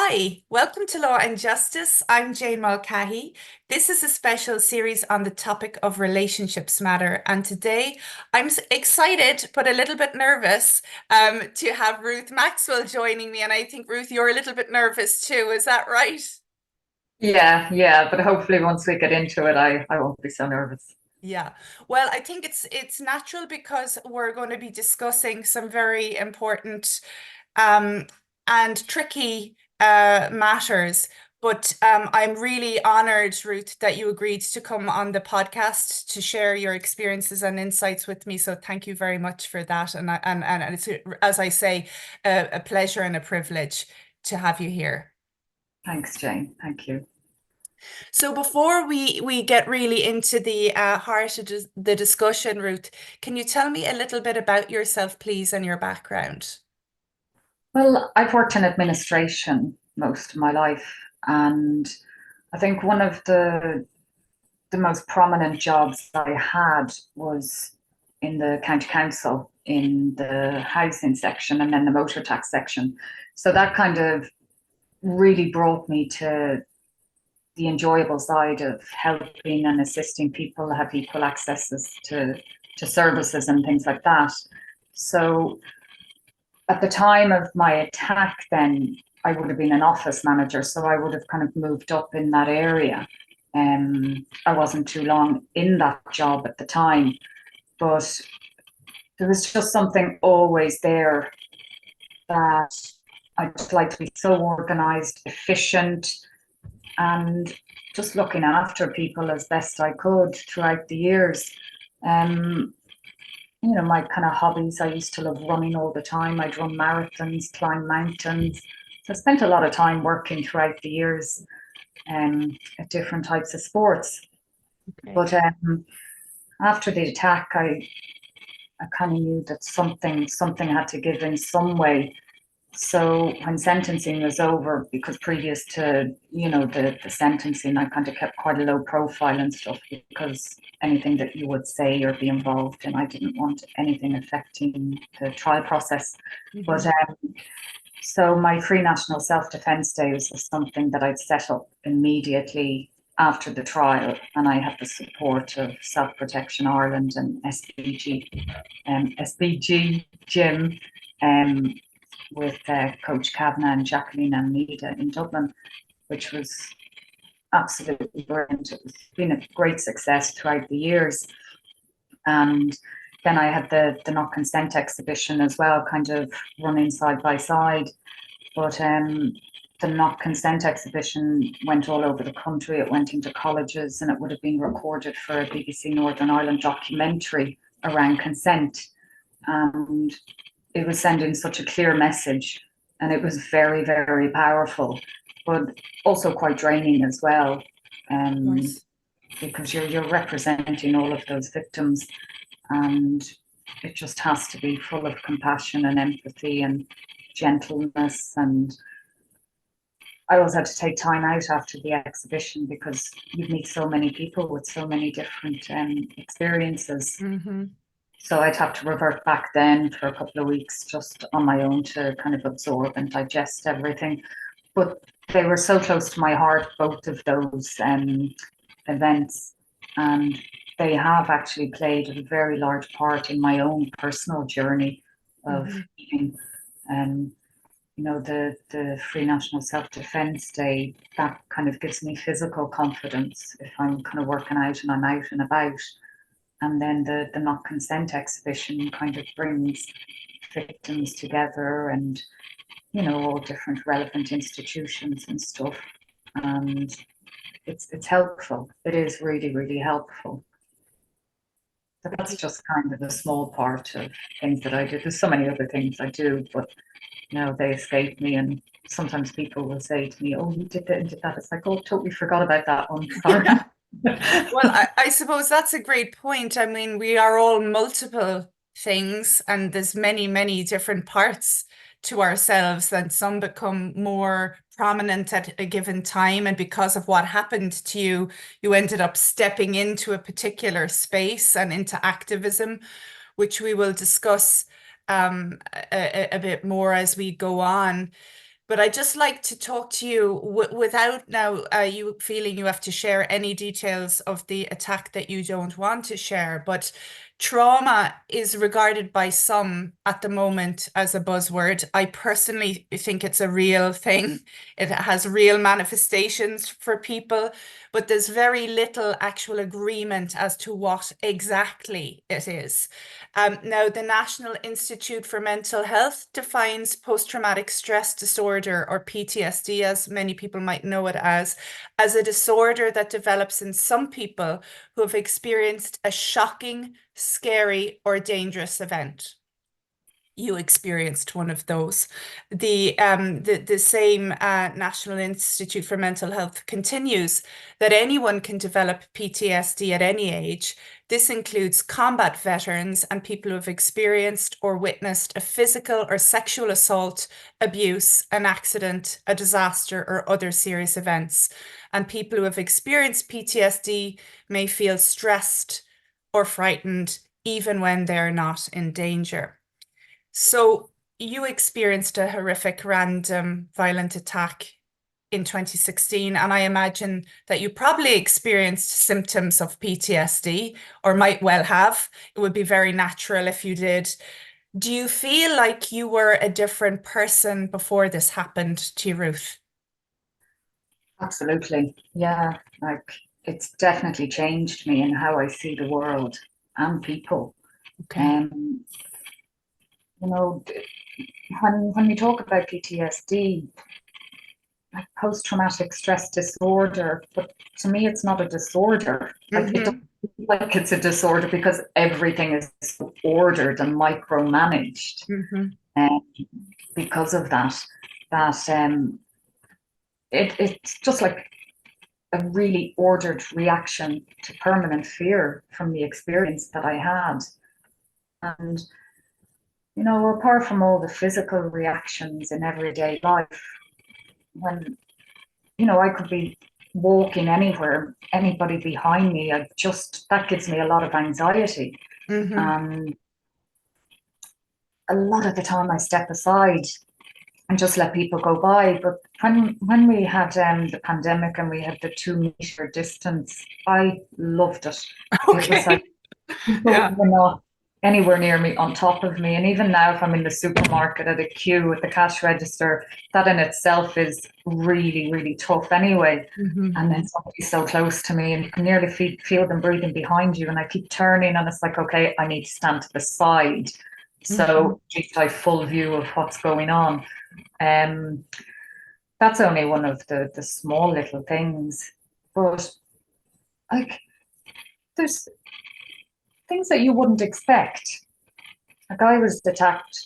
Hi, welcome to Law and Justice. I'm Jane Mulcahy. This is a special series on the topic of relationships matter. And today I'm excited, but a little bit nervous to have Ruth Maxwell joining me. And I think, Ruth, you're a little bit nervous too. Is that right? Yeah, but hopefully once we get into it, I won't be so nervous. Yeah. Well, I think it's natural because we're going to be discussing some very important um, and tricky matters. But I'm really honored, Ruth, that you agreed to come on the podcast to share your experiences and insights with me. So thank you very much for that. And it's, as I say, a pleasure and a privilege to have you here. Thanks, Jane. Thank you. So before we get really into the heart of the discussion, Ruth, can you tell me a little bit about yourself, please, and your background? Well, I've worked in administration most of my life, and I think one of the most prominent jobs I had was in the county council in the housing section and then the motor tax section. So that kind of really brought me to the enjoyable side of helping and assisting people have equal accesses to services and things like that. So at the time of my attack, then I would have been an office manager, so I would have kind of moved up in that area. I wasn't too long in that job at the time, but there was just something always there that I just like to be so organized, efficient, and just looking after people as best I could throughout the years. Um, my kind of hobbies, I used to love running all the time. I'd run marathons, climb mountains. So I spent a lot of time working throughout the years at different types of sports. Okay. But after the attack, I kind of knew that something had to give in some way. So when sentencing was over, because previous to, the sentencing, I kind of kept quite a low profile and stuff because anything that you would say or be involved in, I didn't want anything affecting the trial process. But Mhm. so my Free National Self-Defence Days was something that I'd set up immediately after the trial, and I had the support of Self Protection Ireland and SBG Gym, um, with Coach Kavanagh and Jacqueline and Nita in Dublin, which was absolutely brilliant. It's been a great success throughout the years. And then I had the Not Consent exhibition as well, kind of running side by side. But the Not Consent exhibition went all over the country. It went into colleges and it would have been recorded for a BBC Northern Ireland documentary around consent. And it was sending such a clear message, and it was very, very powerful, but also quite draining as well, Of um, course. because you're representing all of those victims, and it just has to be full of compassion and empathy and gentleness. And I always had to take time out after the exhibition because you meet so many people with so many different experiences. Hmm. So I'd have to revert back then for a couple of weeks just on my own to kind of absorb and digest everything. But they were so close to my heart, both of those events. And they have actually played a very large part in my own personal journey of Hmm. being, um, the Free National Self-Defence Day, that kind of gives me physical confidence if I'm kind of working out and I'm out and about. And then the Not Consent exhibition kind of brings victims together and, all different relevant institutions and stuff. And it's helpful. It is really, really helpful. But that's just kind of a small part of things that I do. There's so many other things I do, but they escape me. And sometimes people will say to me, "Oh, you did that and did that." It's like, "Oh, totally forgot about that one. Sorry." Yeah. Well, I suppose that's a great point. I mean, we are all multiple things, and there's many, many different parts to ourselves, and some become more prominent at a given time. And because of what happened to you, you ended up stepping into a particular space and into activism, which we will discuss a bit more as we go on. But I just like to talk to you without now you feeling you have to share any details of the attack that you don't want to share. But trauma is regarded by some at the moment as a buzzword. I personally think it's a real thing. It has real manifestations for people, but there's very little actual agreement as to what exactly it is. Now, the National Institute for Mental Health defines post-traumatic stress disorder, or PTSD, as many people might know it as a disorder that develops in some people who have experienced a shocking, scary, or dangerous event. You experienced one of those. The same National Institute for Mental Health continues that anyone can develop PTSD at any age. This includes combat veterans and people who have experienced or witnessed a physical or sexual assault, abuse, an accident, a disaster, or other serious events. And people who have experienced PTSD may feel stressed or frightened even when they're not in danger. So you experienced a horrific random violent attack in 2016, and I imagine that you probably experienced symptoms of PTSD or might well have. It would be very natural if you did. Do you feel like you were a different person before this happened to you, Ruth? Absolutely. Yeah. Like it's definitely changed me in how I see the world and people. Okay. Um, you know, when we talk about PTSD, like post-traumatic stress disorder, but to me it's not a disorder. Like it doesn't Mm-hmm. feel like it's a disorder because everything is so ordered and micromanaged. Mm-hmm. And because of that, it's just like a really ordered reaction to permanent fear from the experience that I had. And, apart from all the physical reactions in everyday life, when, I could be walking anywhere, anybody behind me, that gives me a lot of anxiety. Mm-hmm. And a lot of the time I step aside and just let people go by. But when we had the pandemic and we had the 2 meter distance, I loved it. It was like Okay. people Yeah. were not anywhere near me, on top of me. And even now, if I'm in the supermarket at a queue at the cash register, that in itself is really, really tough anyway. Mm-hmm. And then somebody's so close to me, and you can nearly feel them breathing behind you. And I keep turning, and it's like, okay, I need to stand to the side. Mm-hmm. So at least I have full view of what's going on. Um, that's only one of the small little things. But like, there's things that you wouldn't expect. A guy was attacked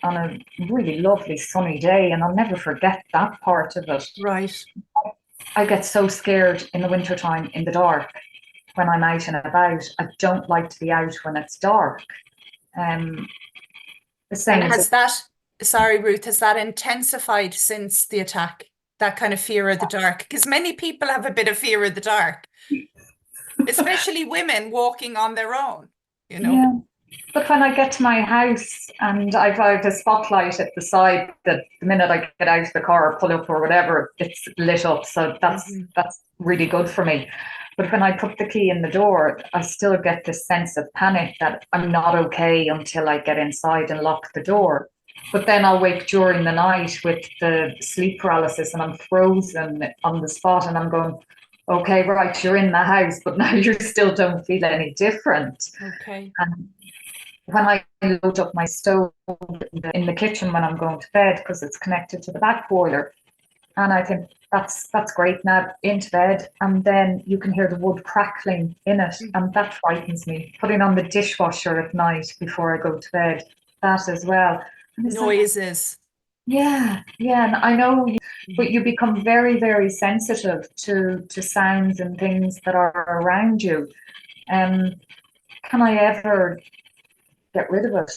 on a really lovely sunny day, and I'll never forget that part of it. Right. I get so scared in the wintertime in the dark when I'm out and about. I don't like to be out when it's dark. Um, the And same as has that, sorry, Ruth, has that intensified since the attack? That kind of fear of the dark? Because many people have a bit of fear of the dark, especially women walking on their own, you know? yeah. But when I get to my house and I've a spotlight at the side that the minute I get out of the car or pull up or whatever, it's lit up. So that's Hmm. that's really good for me. But when I put the key in the door, I still get this sense of panic that I'm not okay until I get inside and lock the door. But then I'll wake during the night with the sleep paralysis and I'm frozen on the spot and I'm going, okay, right, you're in the house, but now you still don't feel any different. Okay. And when I load up my stove in the kitchen when I'm going to bed because it's connected to the back boiler, and I think that's great now into bed, and then you can hear the wood crackling in it, and that frightens me. Putting on the dishwasher at night before I go to bed, that as well. And it's like, Noises. yeah, and I know, but you become very, very sensitive to sounds and things that are around you. Um, can I ever get rid of it?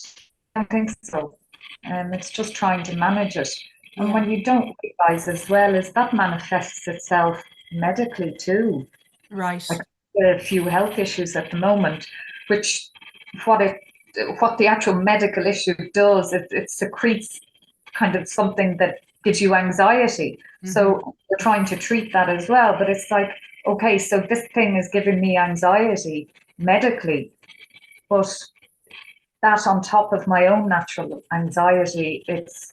I don't think so. It's just trying to manage it. And Yeah. when you don't realize as well as that manifests itself medically too. Like Right. a few health issues at the moment, which what it what the actual medical issue does, it secretes kind of something that gives you anxiety. Hmm. So we're trying to treat that as well. But it's like, okay, so this thing is giving me anxiety medically, but that on top of my own natural anxiety, it's,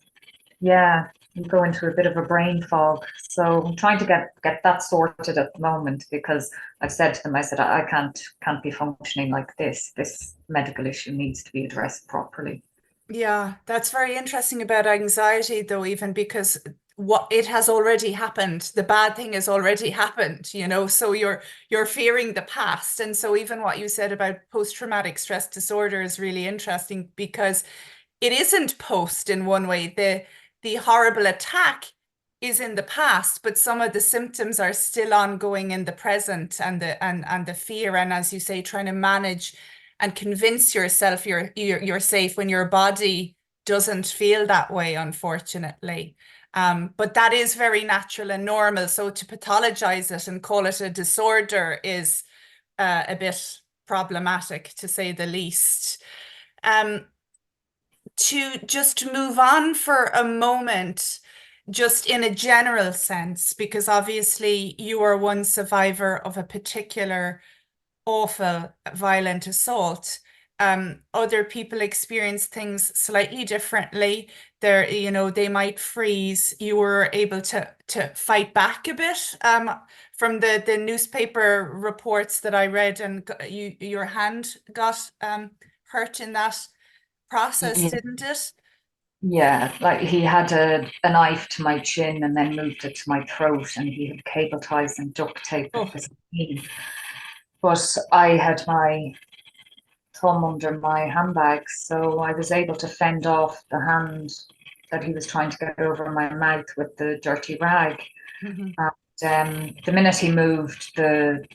yeah, you go into a bit of a brain fog. So I'm trying to get that sorted at the moment because I've said to them, I said, I can't be functioning like this. This medical issue needs to be addressed properly. Yeah, that's very interesting about anxiety, though, even because what it has already happened, the bad thing has already happened, so you're fearing the past. And so even what you said about post-traumatic stress disorder is really interesting because it isn't post in one way. The horrible attack is in the past, but some of the symptoms are still ongoing in the present, and the fear, and as you say, trying to manage and convince yourself you're safe when your body doesn't feel that way, unfortunately. But that is very natural and normal. So to pathologize it and call it a disorder is a bit problematic, to say the least. Um, to just move on for a moment, just in a general sense, because obviously you are one survivor of a particular awful, violent assault. Other people experience things slightly differently. They might freeze. You were able to fight back a bit. From the newspaper reports that I read, and your hand got hurt in that process, Yeah, didn't it? yeah, like he had a knife to my chin and then moved it to my throat, and he had cable ties and duct tape at Oh. the scene. But I had my thumb under my handbag, so I was able to fend off the hand that he was trying to get over my mouth with the dirty rag. Mhm. And the minute he moved the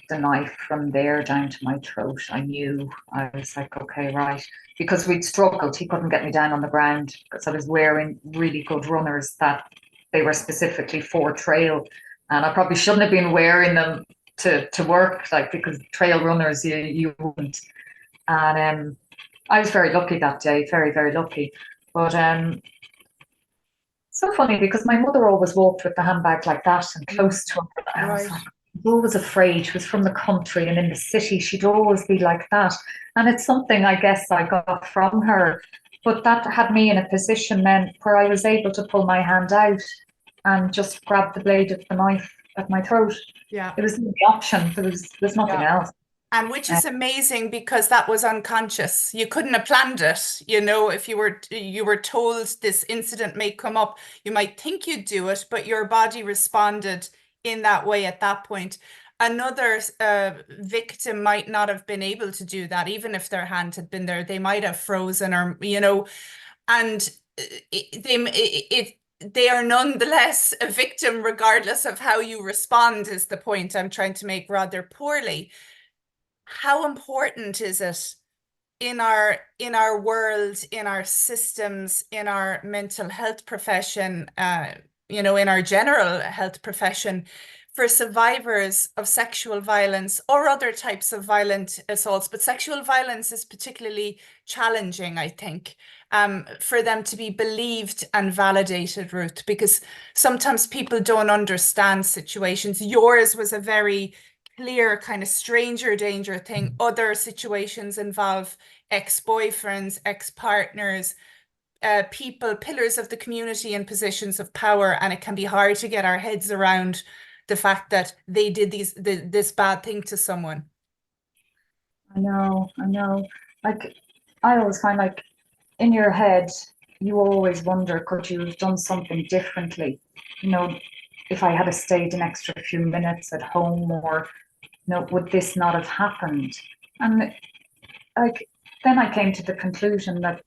knife from there down to my throat, I knew. I was like, okay, right. Because we'd struggled. He couldn't get me down on the ground because I was wearing really good runners that they were specifically for trail. And I probably shouldn't have been wearing them to work, like, because trail runners, you wouldn't. And I was very lucky that day, very, very lucky. But so funny because my mother always walked with the handbag like that and Mm. close to her. I was Right. like, I was always afraid. She was from the country, and in the city, she'd always be like that. And it's something I guess I got from her. But that had me in a position then where I was able to pull my hand out and just grab the blade of the knife at my throat. Yeah. It was the option. There's nothing Yeah. else. And which Uh, is amazing because that was unconscious. You couldn't have planned it. If you were told this incident may come up, you might think you'd do it, but your body responded in that way at that point. Another victim might not have been able to do that, even if their hand had been there. They might have frozen, and they are nonetheless a victim, regardless of how you respond, is the point I'm trying to make rather poorly. How important is it in our world, in our systems, in our mental health profession, in our general health profession, for survivors of sexual violence or other types of violent assaults, but sexual violence is particularly challenging, I think, for them to be believed and validated, Ruth, because sometimes people don't understand situations. Yours was a very clear kind of stranger danger thing. Other situations involve ex-boyfriends, ex-partners, people, pillars of the community in positions of power, and it can be hard to get our heads around the fact that they did this bad thing to someone. I know, I know. Like, I always find like in your head, you always wonder, could you have done something differently? You know, if I had stayed an extra few minutes at home, or would this not have happened? And like, then I came to the conclusion that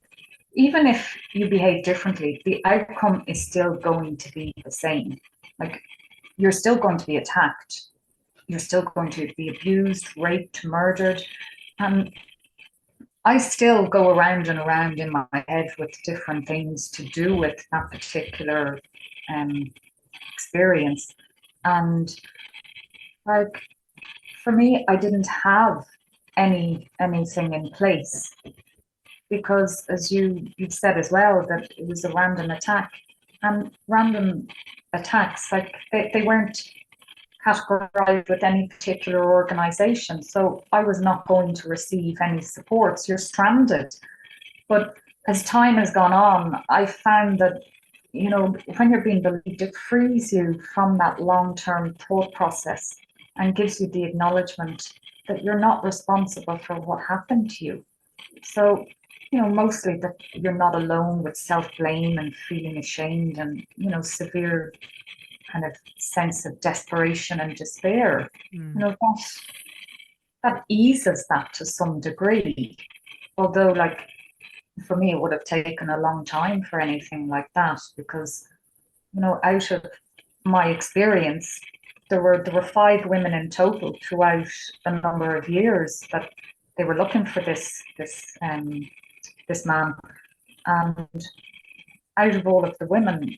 even if you behave differently, the outcome is still going to be the same. Like, you're still going to be attacked. You're still going to be abused, raped, murdered. And I still go around and around in my head with different things to do with that particular um, experience. And like, for me, I didn't have anything in place because, as you've said as well, that it was a random attack. and random attacks. Like they weren't categorized with any particular organization. So I was not going to receive any supports. You're stranded. But as time has gone on, I found that, when you're being believed, it frees you from that long term thought process and gives you the acknowledgement that you're not responsible for what happened to you. So, mostly that you're not alone with self blame and feeling ashamed and, severe kind of sense of desperation and despair. Mm. That eases that to some degree. Although, like, for me, it would have taken a long time for anything like that because, out of my experience, there were 5 women in total throughout a number of years that they were looking for this man, and out of all of the women,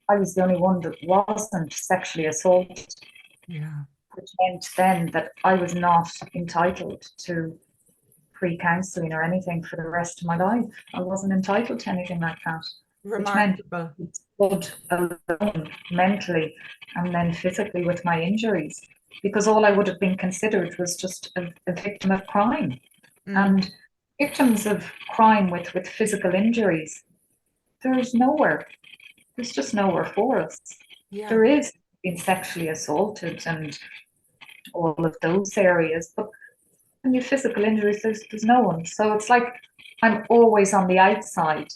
I was the only one that wasn't sexually assaulted, Yeah. which meant then that I was not entitled to free counselling or anything for the rest of my life. I wasn't entitled to anything like that, which meant Remarkable. I stood alone mentally and then physically with my injuries, because all I would have been considered was just a victim of crime. Mm. And victims of crime with physical injuries, there's nowhere. There's just nowhere for us. Yeah. There is being sexually assaulted and all of those areas, but when you have physical injuries, there's no one. So it's like I'm always on the outside.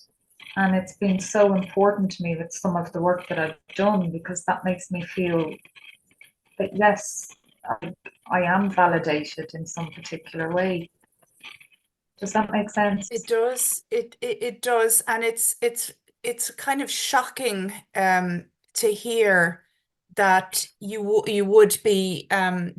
And it's been so important to me with some of the work that I've done because that makes me feel that, yes, I am validated in some particular way. Does that make It sense? does. It does, and it's kind of shocking to hear that you would be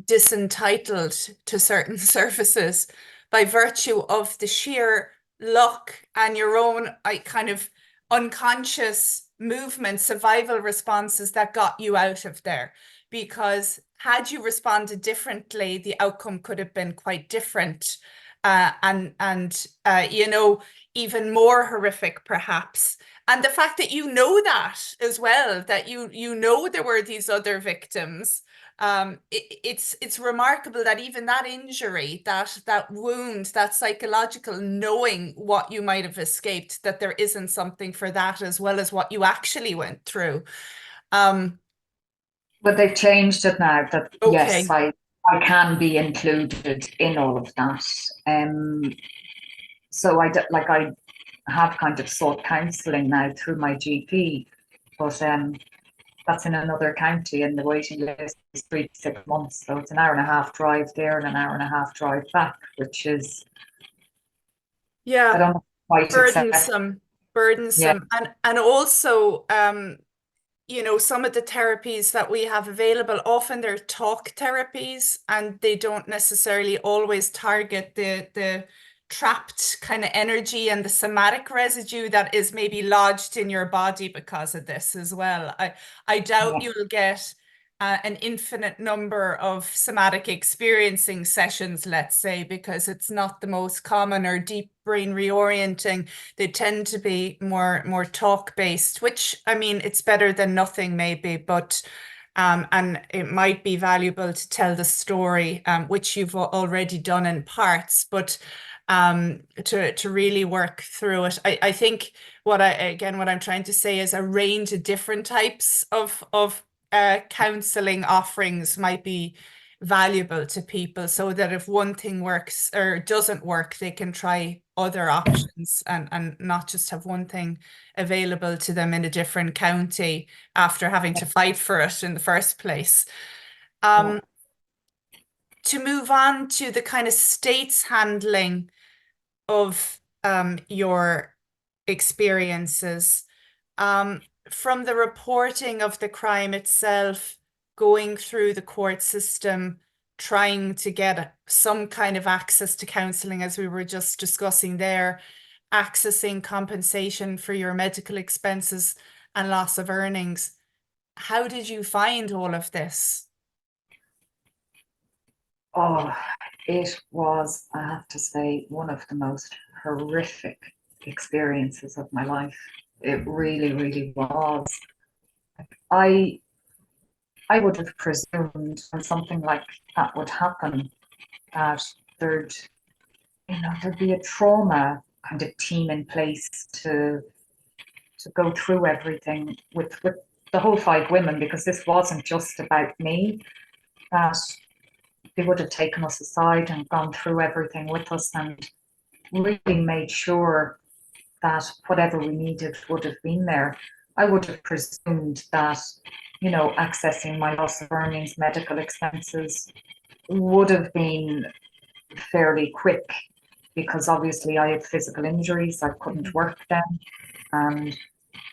disentitled to certain services by virtue of the sheer luck and your own kind of unconscious movement, survival responses that got you out of there. Because had you responded differently, the outcome could have been quite different and even more horrific perhaps. And the fact that you know that as well, that you know there were these other victims, it's remarkable that even that injury, that wound, that psychological knowing what you might have escaped, that there isn't something for that as well as what you actually went through. Um, But they've changed it now that, yes, okay. I can be included in all of that. So I have kind of sought counselling now through my GP, but that's in another county and the waiting list is 3 to 6 months. So it's an hour and a half drive there and an hour and a half drive back, which is, I Yeah, don't quite accept. burdensome, Yeah, burdensome. And also some of the therapies that we have available, often they're talk therapies and they don't necessarily always target the trapped kind of energy and the somatic residue that is maybe lodged in your body because of this as well. I doubt yeah. you'll get an infinite number of somatic experiencing sessions, let's say, because it's not the most common or deep brain reorienting. They tend to be more talk based, which I mean, it's better than nothing maybe, but and it might be valuable to tell the story, which you've already done in parts, but to really work through it. I think what I'm trying to say is a range of different types of counseling offerings might be valuable to people so that if one thing works or doesn't work, they can try other options and not just have one thing available to them in a different county after having to fight for it in the first place. Yeah. Um, to move on to the kind of state's handling of your experiences. From the reporting of the crime itself, going through the court system, trying to get some kind of access to counselling, as we were just discussing there, accessing compensation for your medical expenses and loss of earnings. How did you find all of this? Oh, it was, I have to say, one of the most horrific experiences of my life. It really, really was. I I would have presumed when something like that would happen that there'd there'd be a trauma kind of team in place to go through everything with the whole five women, because this wasn't just about me, that they would have taken us aside and gone through everything with us and really made sure that whatever we needed would have been there. I would have presumed that, accessing my loss of earnings, medical expenses would have been fairly quick, because obviously I had physical injuries, I couldn't Mhm. work then. And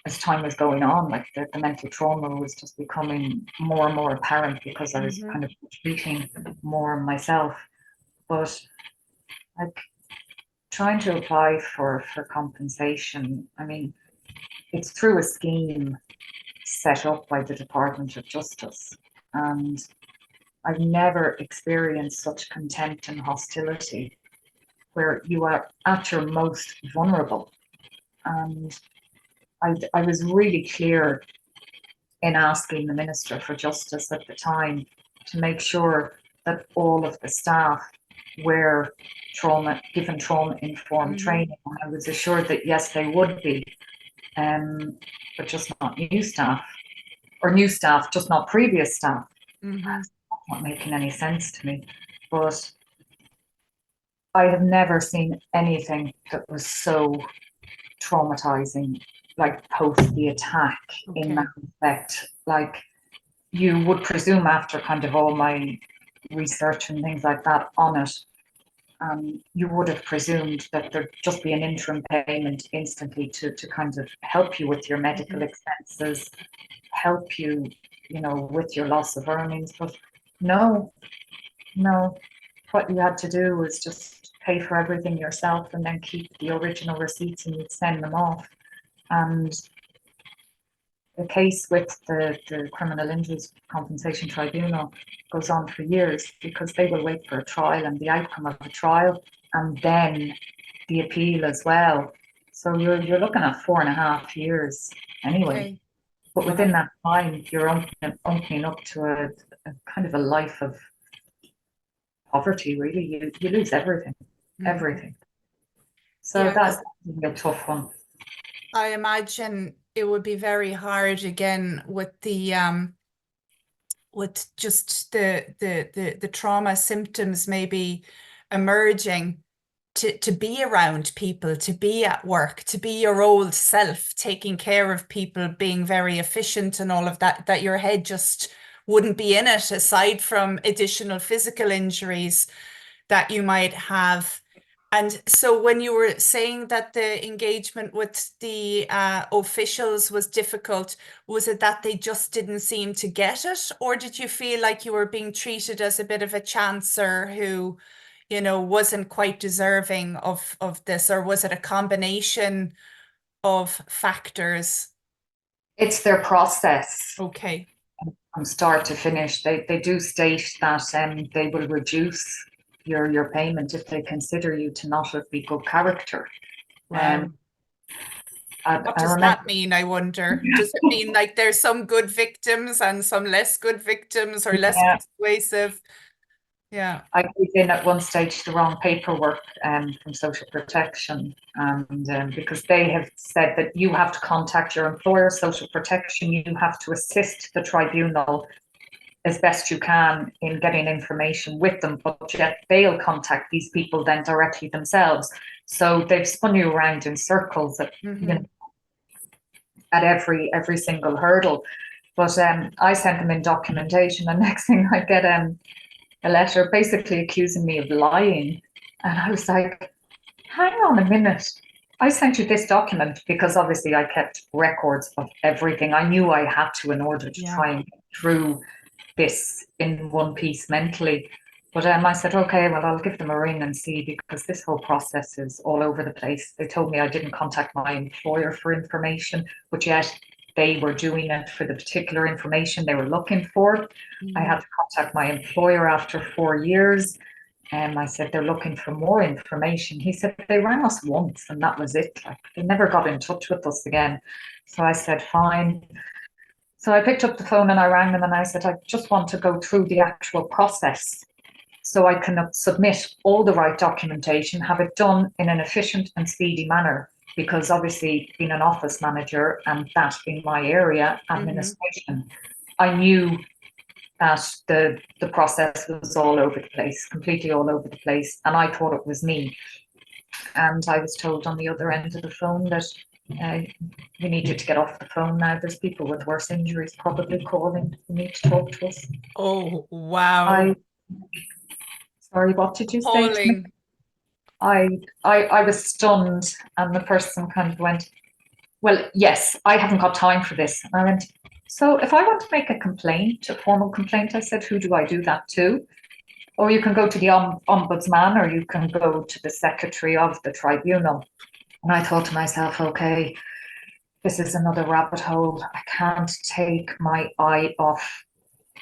as time was going on, like the mental trauma was just becoming more and more apparent because I was Mhm. kind of treating more myself. But like trying to apply for compensation, I mean, it's through a scheme set up by the Department of Justice. And I've never experienced such contempt and hostility where you are at your most vulnerable. And I was really clear in asking the Minister for Justice at the time to make sure that all of the staff were given trauma informed Mhm. training. And I was assured that yes, they would be, but just not new staff, or new staff, just not previous staff. Mhm. That's not making any sense to me. But I have never seen anything that was so traumatizing, like post the attack in that Okay. respect. Like you would presume after kind of all my research and things like that on it, you would have presumed that there'd just be an interim payment instantly to kind of help you with your medical Mhm. expenses, help you, with your loss of earnings. But no, no, what you had to do was just pay for everything yourself and then keep the original receipts and you'd send them off. And the case with the Criminal Injuries Compensation Tribunal goes on for years because they will wait for a trial and the outcome of the trial and then the appeal as well. So you're looking at 4.5 years anyway. Okay. But within Wow. that time, you're opening up to a kind of a life of poverty, really. You lose everything, Mhm. everything. So Yeah, that's because a tough one. I imagine it would be very hard again with just the trauma symptoms maybe emerging to be around people, to be at work, to be your old self, taking care of people, being very efficient and all of that, that your head just wouldn't be in it aside from additional physical injuries that you might have. And so when you were saying that the engagement with the officials was difficult, was it that they just didn't seem to get it? Or did you feel like you were being treated as a bit of a chancer who, wasn't quite deserving of this? Or was it a combination of factors? It's their process Okay. from start to finish. They do state that they will reduce your payment if they consider you to not be good character. Um, Wow. What I does remember that mean, I wonder? Does it mean like there's some good victims and some less good victims or less yeah, persuasive? Yeah. I gave in at one stage the wrong paperwork from social protection, and because they have said that you have to contact your employer, social protection, you have to assist the tribunal as best you can in getting information with them, but yet they'll contact these people then directly themselves. So they've spun you around in circles Hmm. at every single hurdle. But I sent them in documentation, and next thing I get a letter basically accusing me of lying, and I was like, hang on a minute. I sent you this document because obviously I kept records of everything. I knew I had to in order to Yeah. try and get through this in one piece mentally. But I said, okay, well, I'll give them a ring and see, because this whole process is all over the place. They told me I didn't contact my employer for information, but yet they were doing it for the particular information they were looking for. I Hmm. had to contact my employer after 4 years. I said, they're looking for more information. He said, they rang us once and that was it. Like, they never got in touch with us again. So I said, fine. So I picked up the phone and I rang them and I said, I just want to go through the actual process so I can submit all the right documentation, have it done in an efficient and speedy manner. Because obviously, being an office manager and that being my area, administration, I knew that the process was all over the place, completely all over the place, and I thought it was me. And I was told on the other end of the phone that uh, we need you to get off the phone now. There's people with worse injuries probably calling who need to talk to us. Oh, wow. I sorry, what did you say to me? Appalling. I was stunned, and the person kind of went, well, yes, I haven't got time for this. And I went, so if I want to make a complaint, a formal complaint, I said, who do I do that to? Or you can go to the ombudsman, or you can go to the secretary of the tribunal. And I thought to myself, okay, this is another rabbit hole. I can't take my eye off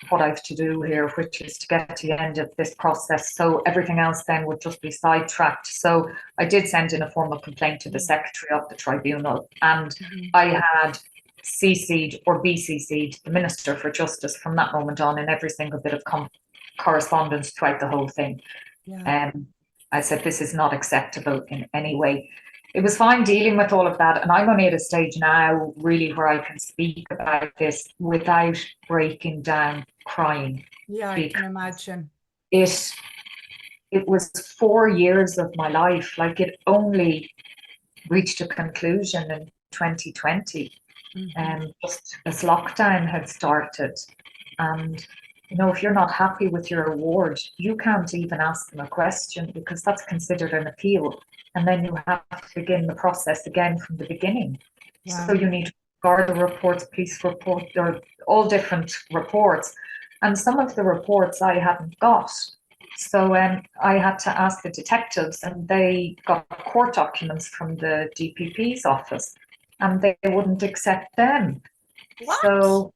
what I have to do here, which is to get to the end of this process. So everything else then would just be sidetracked. So I did send in a formal complaint to the secretary of the tribunal, and I had CC'd or BCC'd the Minister for Justice from that moment on in every single bit of correspondence throughout the whole thing. Yeah. I said, this is not acceptable in any way. It was fine dealing with all of that. And I'm only at a stage now, really, where I can speak about this without breaking down crying. Yeah, I can Because imagine. it it was 4 years of my life. Like, it only reached a conclusion in 2020, just as lockdown had started. And if you're not happy with your award, you can't even ask them a question because that's considered an appeal. And then you have to begin the process again from the beginning. So Wow. you need garda reports, police reports, or all different reports. And some of the reports I hadn't got. So I had to ask the detectives, and they got court documents from the DPP's office, and they wouldn't accept them. What? So,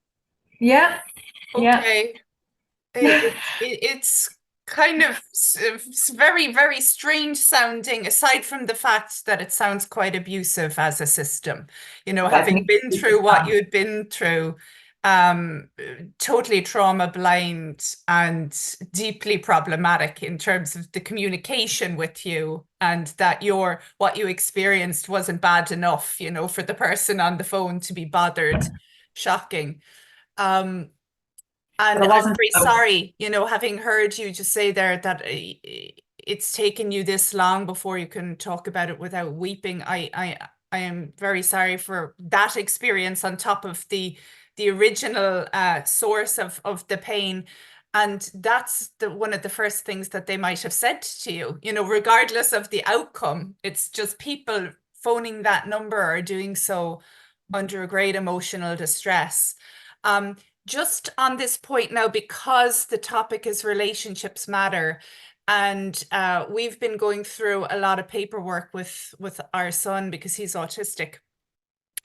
yeah, yeah. Okay. It's kind of very, very strange sounding, aside from the fact that it sounds quite abusive as a system. Well, Having been through what you'd been through, um, totally trauma blind and deeply problematic in terms of the communication with you, and that what you experienced wasn't bad enough, for the person on the phone to be bothered. Shocking. Um, but and it I'm wasn't. very sorry, having heard you just say there that it's taken you this long before you can talk about it without weeping. I am very sorry for that experience on top of the original source of the pain. And that's one of the first things that they might have said to you, regardless of the outcome. It's just people phoning that number are doing so under a great emotional distress. Um, just on this point now, because the topic is relationships matter, and we've been going through a lot of paperwork with our son because he's autistic,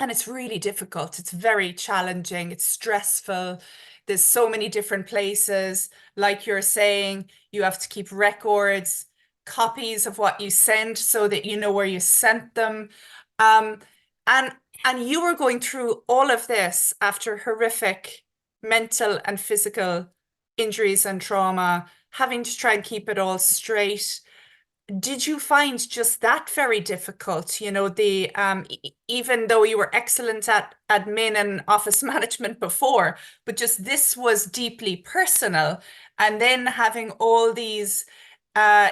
and it's really difficult. It's very challenging. It's stressful. There's so many different places. Like you're saying, you have to keep records, copies of what you sent so that you know where you sent them. Um, and and you were going through all of this after horrific mental and physical injuries and trauma, having to try and keep it all straight. Did you find just that very difficult? The even though you were excellent at admin and office management before, but just this was deeply personal, and then having all these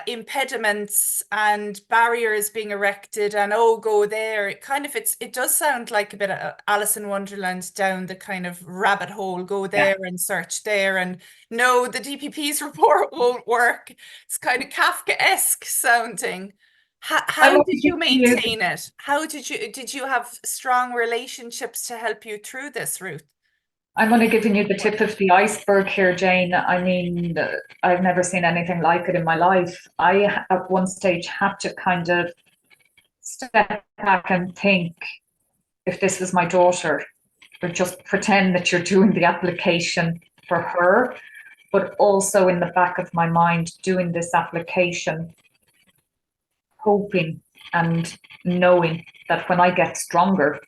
impediments and barriers being erected, and oh, go there. It does sound like a bit of Alice in Wonderland down the kind of rabbit hole. Go Yeah. there and search there, and no, the DPP's report won't work. It's kind of Kafkaesque sounding. I'm How only did you giving you. maintain it? How did you have strong relationships to help you through this, Ruth? I'm only giving you the tip of the iceberg here, Jane. I mean, I've never seen anything like it in my life. I, at one stage, had to kind of step back and think, if this was my daughter, or just pretend that you're doing the application for her. but also in the back of my mind, doing this application, hoping and knowing that when I get stronger,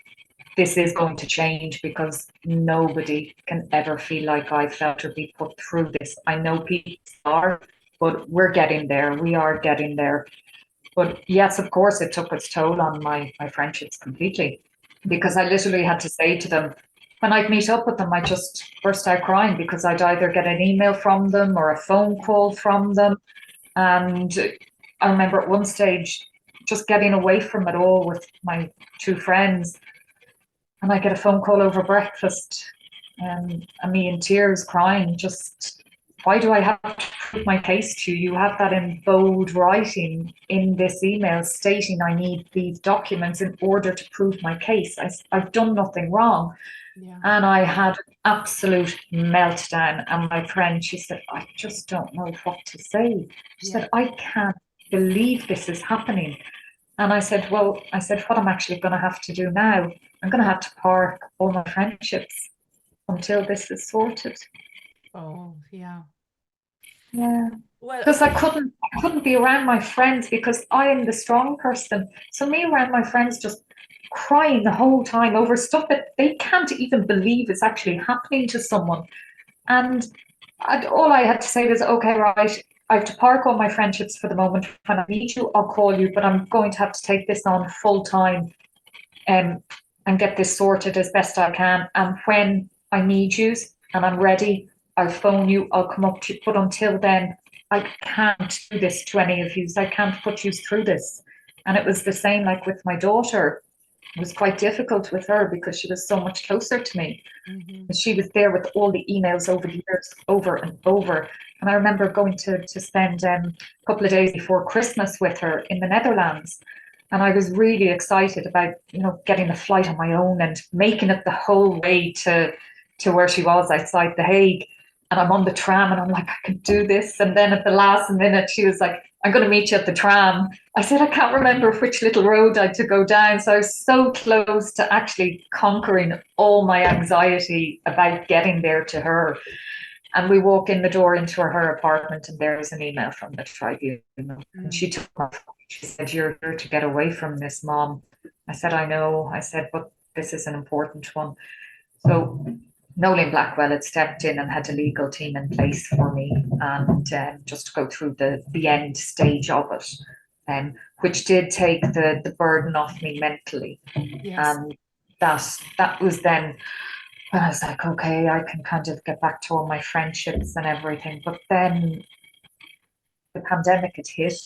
this is going to change, because nobody can ever feel like I felt or be put through this. I know people are, but we're getting there. We are getting there. But yes, of course, it took its toll on my friendships completely, because I literally had to say to them, when I'd meet up with them, I just burst out crying, because I'd either get an email from them or a phone call from them. And I remember at one stage just getting away from it all with my two friends, and I get a phone call over breakfast, and me in tears crying, just, why do I have to prove my case to you? You have that in bold writing in this email stating I need these documents in order to prove my case. I've done nothing wrong. Yeah. And I had an absolute meltdown. And my friend, she said, I just don't know what to say. She Yeah. said, I can't believe this is happening. And I said, well, I said, what I'm actually going to have to do now, I'm going to have to park all my friendships until this is sorted. Oh, yeah. Yeah. Well, Because I couldn't be around my friends, because I am the strong person. So me around my friends just crying the whole time over stuff that they can't even believe is actually happening to someone. And all I had to say was, okay, right, I have to park all my friendships for the moment. When I need you, I'll call you, but I'm going to have to take this on full time, um, and get this sorted as best I can. And when I need you and I'm ready, I'll phone you, I'll come up to you. But until then, I can't do this to any of you. I can't put you through this. And it was the same like with my daughter. It was quite difficult with her, because she was so much closer to me. mhm. And she was there with all the emails over the years, over and over. And I remember going to spend a couple of days before Christmas with her in the Netherlands. And I was really excited about, getting the flight on my own and making it the whole way to where she was outside The Hague. And I'm on the tram and I'm like, I can do this. And then at the last minute, she was like, I'm going to meet you at the tram. I said, I can't remember which little road I had to go down. So I was so close to actually conquering all my anxiety about getting there to her. And we walk in the door into her apartment, and there's an email from the tribunal. And Mm. she took my phone. She said, you're here to get away from this, Mom. I said, I know. I said, but this is an important one. So Nolan Blackwell had stepped in and had a legal team in place for me, and just to go through the end stage of it, which did take the burden off me mentally. Yes. And that was then when I was like, okay, I can kind of get back to all my friendships and everything. But then the pandemic had hit.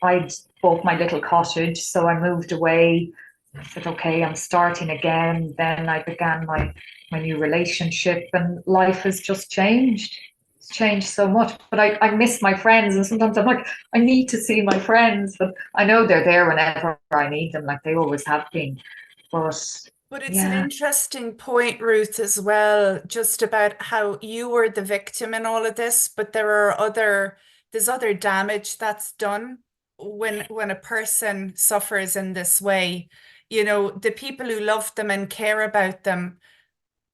I'd bought my little cottage, so I moved away. I said, okay, I'm starting again. Then I began my new relationship, and life has just changed. It's changed so much. But I miss my friends, and sometimes I'm like, I need to see my friends, but I know they're there whenever I need them, like they always have been. But But it's an yeah, interesting point, Ruth, as well, just about how you were the victim in all of this, but there's other damage that's done when a person suffers in this way. The people who love them and care about them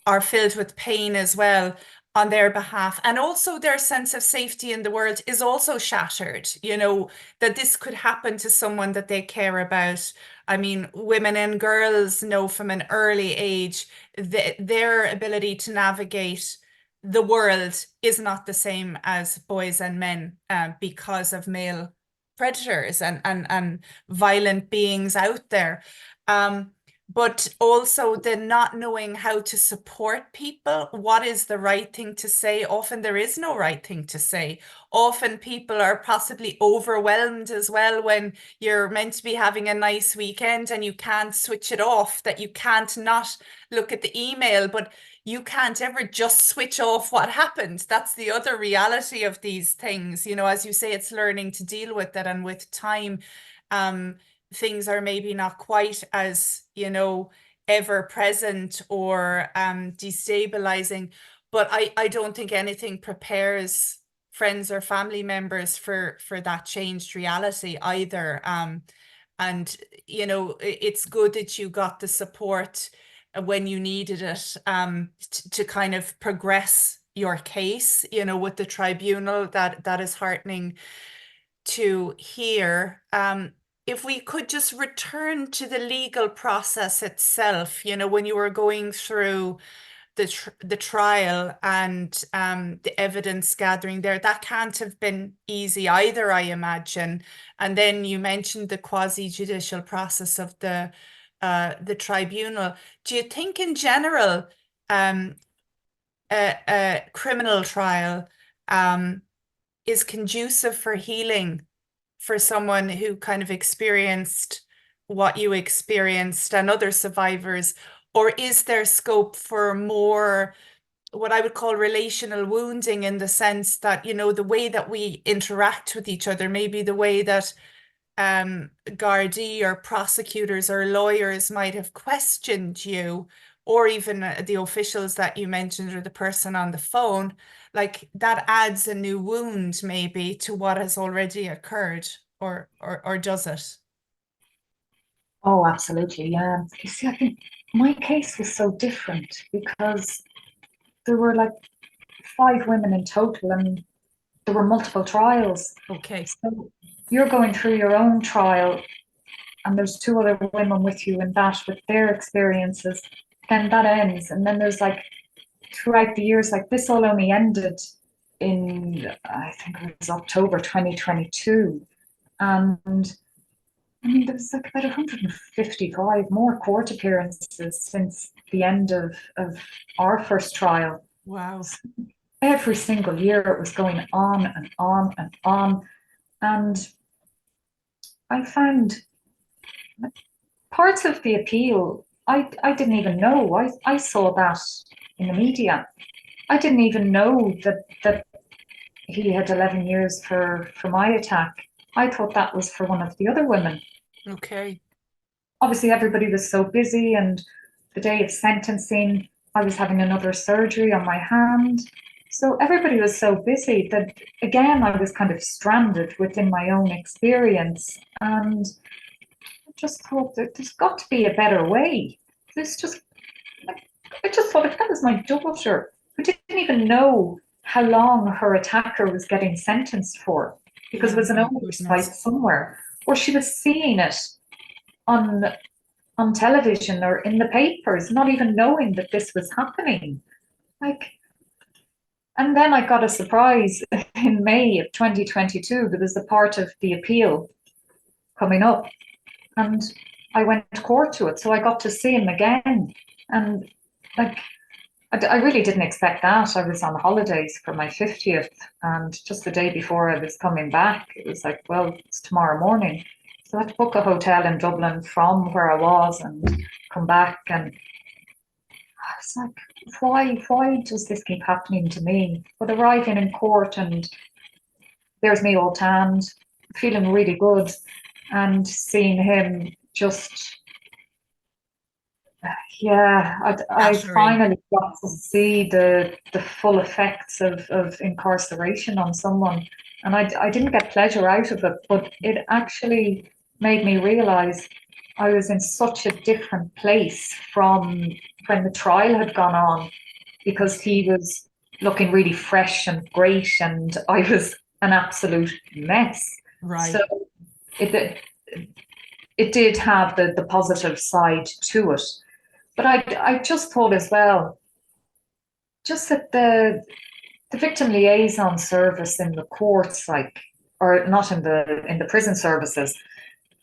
are filled with pain as well on their behalf. And also their sense of safety in the world is also shattered, that this could happen to someone that they care about. I mean, women and girls know from an early age that their ability to navigate the world is not the same as boys and men because of male predators and violent beings out there. Um, but also the not knowing how to support people. What is the right thing to say? Often there is no right thing to say. Often people are possibly overwhelmed as well when you're meant to be having a nice weekend and you can't switch it off, that you can't not look at the email, but you can't ever just switch off what happened. That's the other reality of these things. As you say, it's learning to deal with it, and with time, um, things are maybe not quite as, ever present or destabilizing. But I don't think anything prepares friends or family members for that changed reality either. And it's good that you got the support when you needed it, to kind of progress, your case, you know, with the tribunal. That is heartening to hear. If we could just return to the legal process itself, you know, when you were going through the trial and the evidence gathering there, that can't have been easy either, I imagine. And then you mentioned the quasi-judicial process of the tribunal. Do you think in general um, a criminal trial um, is conducive for healing for someone who kind of experienced what you experienced and other survivors? Or is there scope for more, what I would call relational wounding, in the sense that, you know, the way that we interact with each other, maybe the way that Gardaí or prosecutors or lawyers might have questioned you, or even the officials that you mentioned or the person on the phone, like that adds a new wound maybe to what has already occurred, or does it? Oh, absolutely. Yeah. You see, I think my case was so different because there were like 5 women in total, and there were multiple trials. Okay. So you're going through your own trial, and there's 2 other women with you in that with their experiences. Then that ends, and then there's like throughout the years, like this all only ended in I think it was October 2022, and I mean there was like about 155 more court appearances since the end of our first trial. Wow. Every single year it was going on and on and on. And I found parts of the appeal, I didn't even know. I saw that in the media. I didn't even know that he had 11 years for my attack. I thought that was for one of the other women. Okay. Obviously, everybody was so busy, and the day of sentencing, I was having another surgery on my hand. So everybody was so busy that, again, I was kind of stranded within my own experience. And I just thought that there's got to be a better way. There's just, I just thought if that was my daughter, who didn't even know how long her attacker was getting sentenced for, because it Yeah, was an my oversight goodness. somewhere, or she was seeing it on on television or in the papers, not even knowing that this was happening. Like, and then I got a surprise in May of 2022. There was a part of the appeal coming up, and I went to court to it. So I got to see him again. And like, I really didn't expect that. I was on holidays for my 50th, and just the day before I was coming back, it was like, well, it's tomorrow morning. So I had to book a hotel in Dublin from where I was and come back. And I was like, why does this keep happening to me? But arriving in court, and there's me all tanned, feeling really good, and seeing him just, yeah, I Shattering. finally got to see the full effects of incarceration on someone. And I didn't get pleasure out of it, but it actually made me realize I was in such a different place from when the trial had gone on, because he was looking really fresh and great, and I was an absolute mess. So Right. it it did have the positive side to it. But I just thought as well, just that the victim liaison service in the courts, like, or not in the prison services,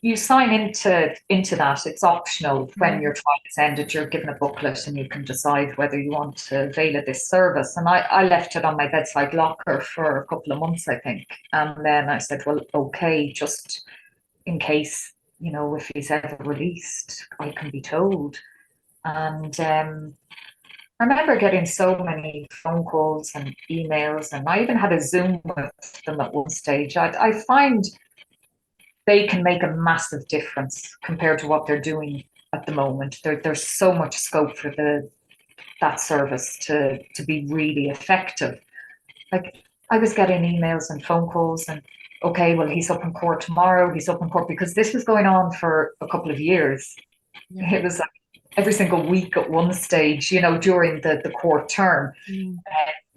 you sign into that. It's optional. When your Mm. trial is ended, you're given a booklet and you can decide whether you want to avail of this service. And I left it on my bedside locker for a couple of months, I think. And then I said, well, okay, just in case, if he's ever released, I can be told. And I remember getting so many phone calls and emails, and I even had a Zoom with them at one stage. I find they can make a massive difference compared to what they're doing at the moment. There's so much scope for that service to be really effective. Like, I was getting emails and phone calls, and okay, well, he's up in court tomorrow. He's up in court, because this was going on for a couple of years. Yeah. It was like every single week at one stage, during the court term. Mm.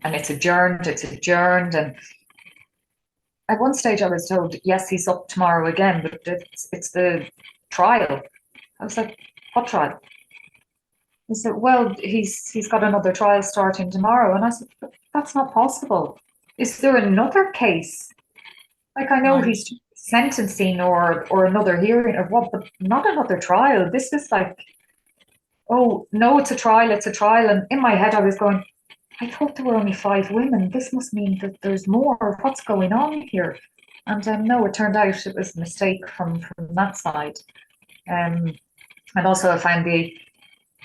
and it's adjourned. And at one stage I was told, yes, he's up tomorrow again, but it's the trial. I was like, what trial? He said, well, he's got another trial starting tomorrow. And I said, that's not possible. Is there another case? Like, I know Right. he's sentencing or another hearing or what, but not another trial. This is like, oh no, it's a trial, it's a trial. And in my head I was going, I thought there were only 5 women. This must mean that there's more. What's going on here? And no, it turned out it was a mistake from that side. Um, and also I found the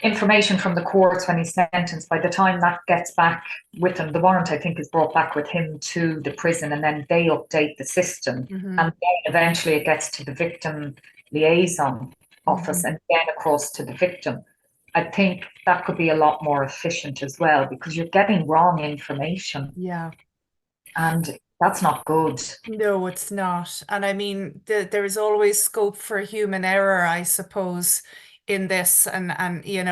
information from the courts when he's sentenced, by the time that gets back with him, the warrant I think is brought back with him to the prison, and then they update the system, Hmm. and then eventually it gets to the victim liaison office Hmm. and then across to the victim. I think that could be a lot more efficient as well, because you're getting wrong information, Yeah. and that's not good. No, it's not. And I mean, there is always scope for human error, I suppose, in this and in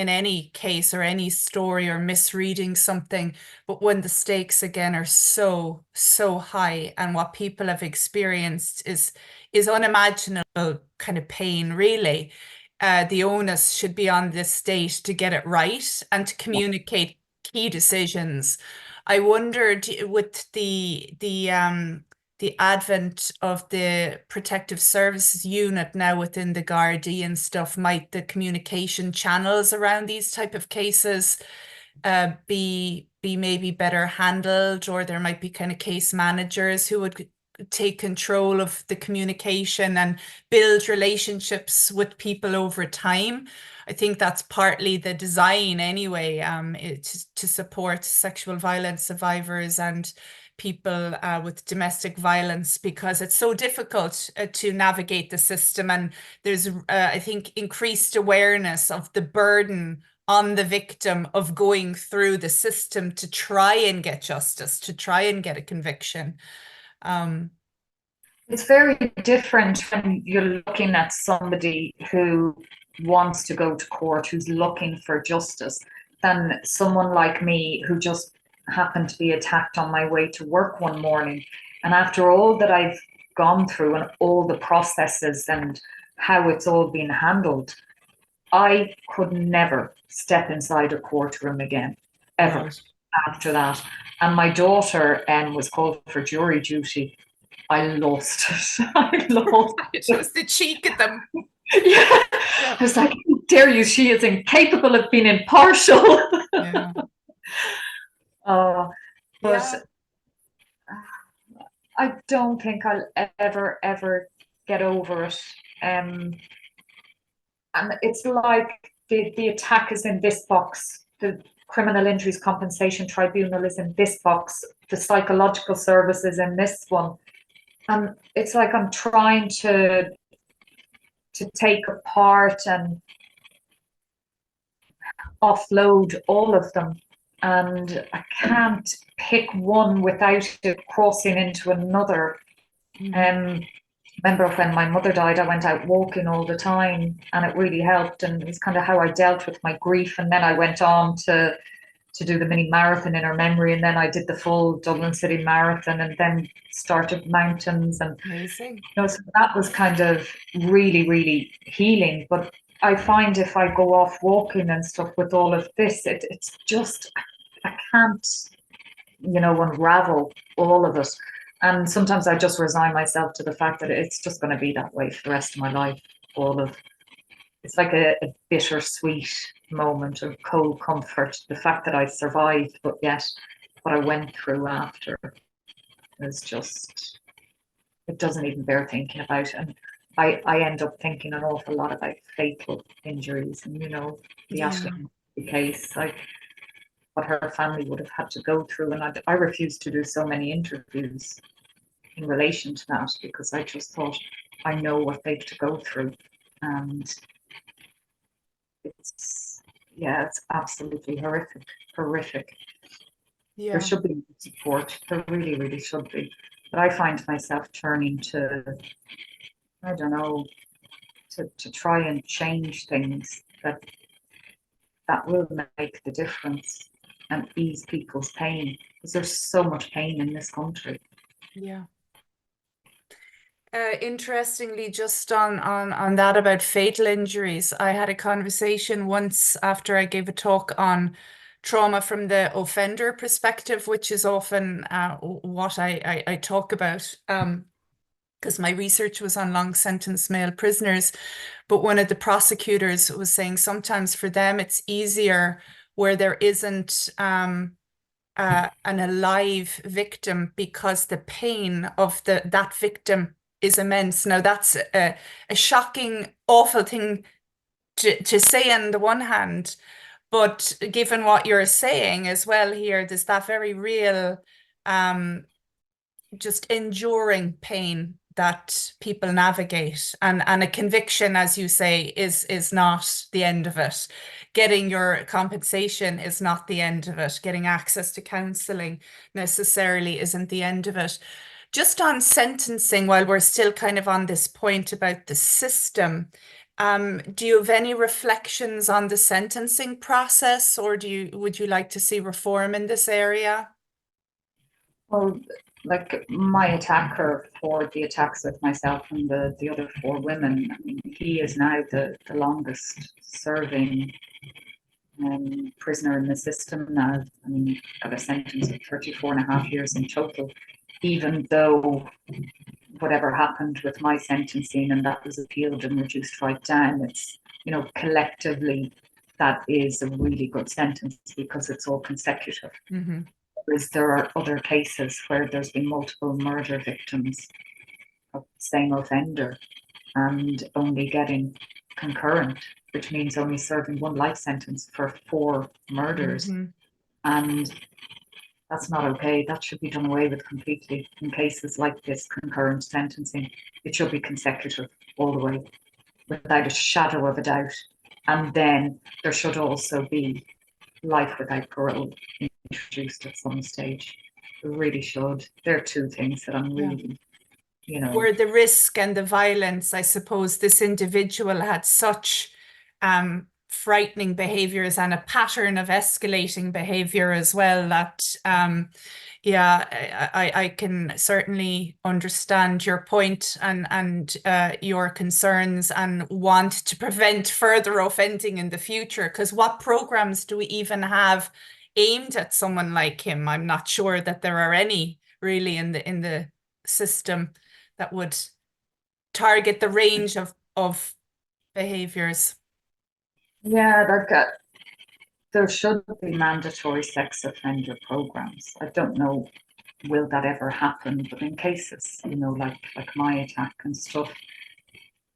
any case or any story or misreading something. But when the stakes again are so, so high and what people have experienced is unimaginable kind of pain, really. The onus should be on the state to get it right and to communicate key decisions. I wondered with the advent of the protective services unit now within the Gardaí and stuff, might the communication channels around these type of cases be maybe better handled, or there might be kind of case managers who would take control of the communication and build relationships with people over time. I think that's partly the design anyway, to support sexual violence survivors and people with domestic violence, because it's so difficult to navigate the system. And there's, I think, increased awareness of the burden on the victim of going through the system to try and get justice, to try and get a conviction. Um, It's very different when you're looking at somebody who wants to go to court, who's looking for justice, than someone like me who just happened to be attacked on my way to work one morning. And after all that I've gone through and all the processes and how it's all been handled, I could never step inside a courtroom again, ever right. after that. And my daughter was called for jury duty. I lost it. I lost It it. was the cheek of them. Yeah. Yeah. I was like, how dare you? She is incapable of being impartial. Yeah. uh, but Yeah. I don't think I'll ever, ever get over it. Um, and it's like the attack is in this box, the Criminal Injuries Compensation Tribunal is in this box, the psychological services in this one. And it's like I'm trying to take apart and offload all of them. And I can't pick one without it crossing into another. Mm. Um, remember when my mother died, I went out walking all the time, and it really helped. And it was kind of how I dealt with my grief. And then I went on to do the mini marathon in her memory, and then I did the full Dublin City Marathon, and then started mountains, and Amazing. so that was kind of really, really healing. But I find if I go off walking and stuff with all of this, it's just I can't, unravel all of it. And sometimes I just resign myself to the fact that it's just going to be that way for the rest of my life. All of It's like a bittersweet moment of cold comfort. The fact that I survived, but yet what I went through after is just, it doesn't even bear thinking about. And I end up thinking an awful lot about fatal injuries and, the Yeah. Ashling case, like what her family would have had to go through. And I refused to do so many interviews in relation to that because I just thought I know what they've to go through. And it's, yeah, it's absolutely horrific, horrific. There Yeah. should be support. There really, really should be. But I find myself turning to, I don't know, to try and change things that will make the difference. and ease people's pain, because there's so much pain in this country. Yeah. Interestingly, just on that about fatal injuries, I had a conversation once after I gave a talk on trauma from the offender perspective, which is often what I talk about. Because my research was on long sentence male prisoners, but one of the prosecutors was saying sometimes for them it's easier where there isn't an alive victim because the pain of that victim is immense. Now that's a shocking, awful thing to say on the one hand, but given what you're saying as well here, there's that very real um, just enduring pain that people navigate, and a conviction, as you say, is not the end of it. Getting your compensation is not the end of it. Getting access to counseling necessarily isn't the end of it. Just on sentencing, while we're still kind of on this point about the system, do you have any reflections on the sentencing process, or would you like to see reform in this area? Well, like my attacker for the attacks with myself and the other four women, I mean, he is now the longest serving prisoner in the system now. I mean, got a sentence of 34 and a half years in total, even though whatever happened with my sentencing and that was appealed and reduced right down, it's, collectively, that is a really good sentence because it's all consecutive. Mm-hmm. Whereas there are other cases where there's been multiple murder victims of the same offender and only getting concurrent, which means only serving one life sentence for four murders. Mm-hmm. And that's not okay. That should be done away with completely in cases like this concurrent sentencing. It should be consecutive all the way without a shadow of a doubt. And then there should also be life without parole introduced at some stage. It really should. There are two things that I'm Yeah. really, Where the risk and the violence, I suppose this individual had such frightening behaviors and a pattern of escalating behavior as well that yeah, I can certainly understand your point and your concerns and want to prevent further offending in the future. Because what programs do we even have aimed at someone like him? I'm not sure that there are any really in the system that would target the range of behaviors. yeah, there should be mandatory sex offender programs. I don't know will that ever happen, but in cases, like my attack and stuff,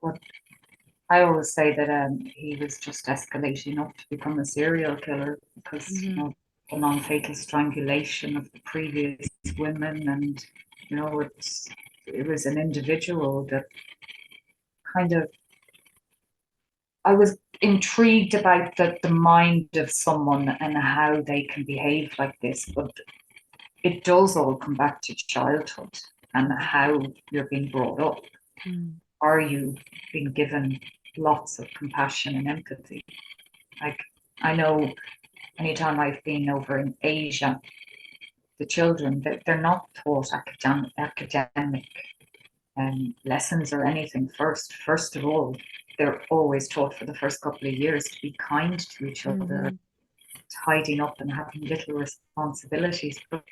what I always say that he was just escalating up to become a serial killer because Mm-hmm. the non-fatal strangulation of the previous women, and it was an individual that kind of I was intrigued about the mind of someone and how they can behave like this, but it does all come back to childhood and how you're being brought up. Mm. Are you being given lots of compassion and empathy? Like, I know anytime I've been over in Asia, the children, they're not taught academic lessons or anything first. First of all, they're always taught for the first couple of years to be kind to each other, Mm-hmm. tidying up and having little responsibilities, but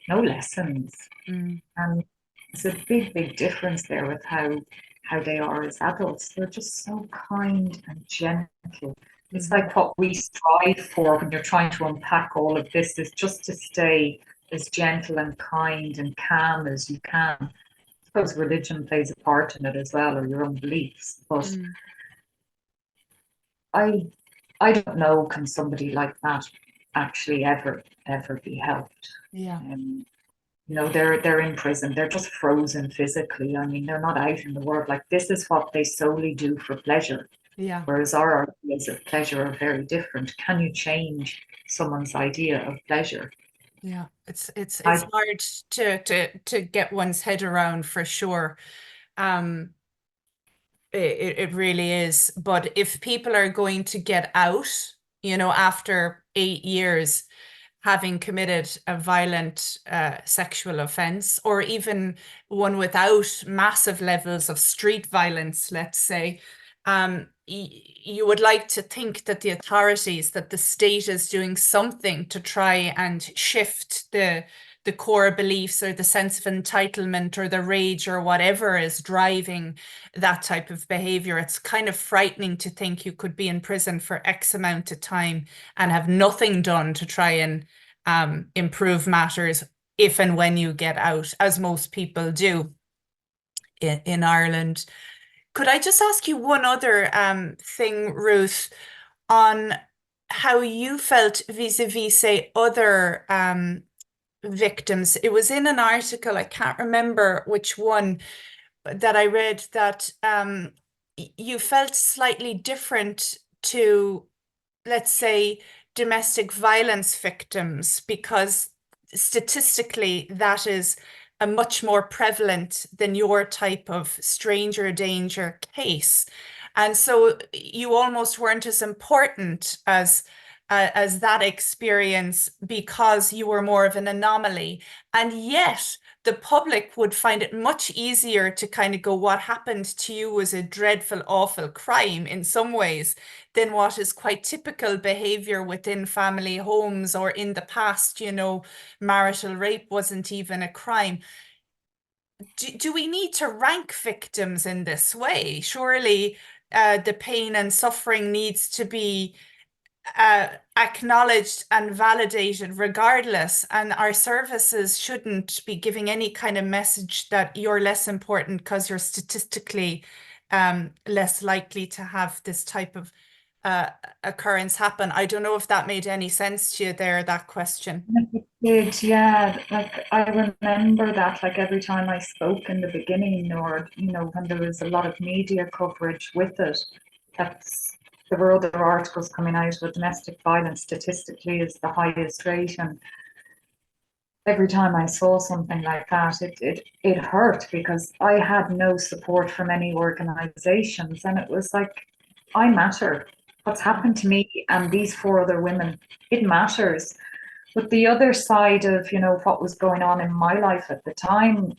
no lessons. Mm. And there's a big difference there with how they are as adults. They're just so kind and gentle. It's Mm-hmm. like what we strive for when you're trying to unpack all of this is just to stay as gentle and kind and calm as you can. I suppose religion plays a part in it as well, or your own beliefs. But Mm. I I don't know, can somebody like that actually ever be helped? Yeah, Um, they're in prison. They're just frozen physically. I mean, they're not out in the world. Like this is what they solely do for pleasure. yeah, Whereas our ideas of pleasure are very different. Can you change someone's idea of pleasure? yeah. It's I hard to get one's head around for sure. Um, it really is. But if people are going to get out, after 8 years, having committed a violent sexual offense, or even one without massive levels of street violence, let's say, you would like to think that the authorities, that the state is doing something to try and shift the core beliefs or the sense of entitlement or the rage or whatever is driving that type of behavior. It's kind of frightening to think you could be in prison for X amount of time and have nothing done to try and improve matters if and when you get out, as most people do in Ireland. Could I just ask you one other thing, Ruth, on how you felt vis-a-vis, say, other victims? It was in an article, I can't remember which one, that I read that you felt slightly different to, let's say, domestic violence victims, because statistically that is a much more prevalent than your type of stranger danger case. And so you almost weren't as important as that experience because you were more of an anomaly. And yet the public would find it much easier to kind of go, what happened to you was a dreadful, awful crime in some ways than what is quite typical behavior within family homes, or in the past, marital rape wasn't even a crime. Do we need to rank victims in this way? Surely the pain and suffering needs to be acknowledged and validated regardless. And our services shouldn't be giving any kind of message that you're less important because you're statistically less likely to have this type of occurrence happen. I don't know if that made any sense to you there, that question. It did, yeah. Like I remember that, like every time I spoke in the beginning, or when there was a lot of media coverage with it, that's there were other articles coming out with domestic violence statistically is the highest rate, and every time I saw something like that, it hurt because I had no support from any organizations, and it was like, I matter. What's happened to me and these four other women, it matters. But the other side of, what was going on in my life at the time,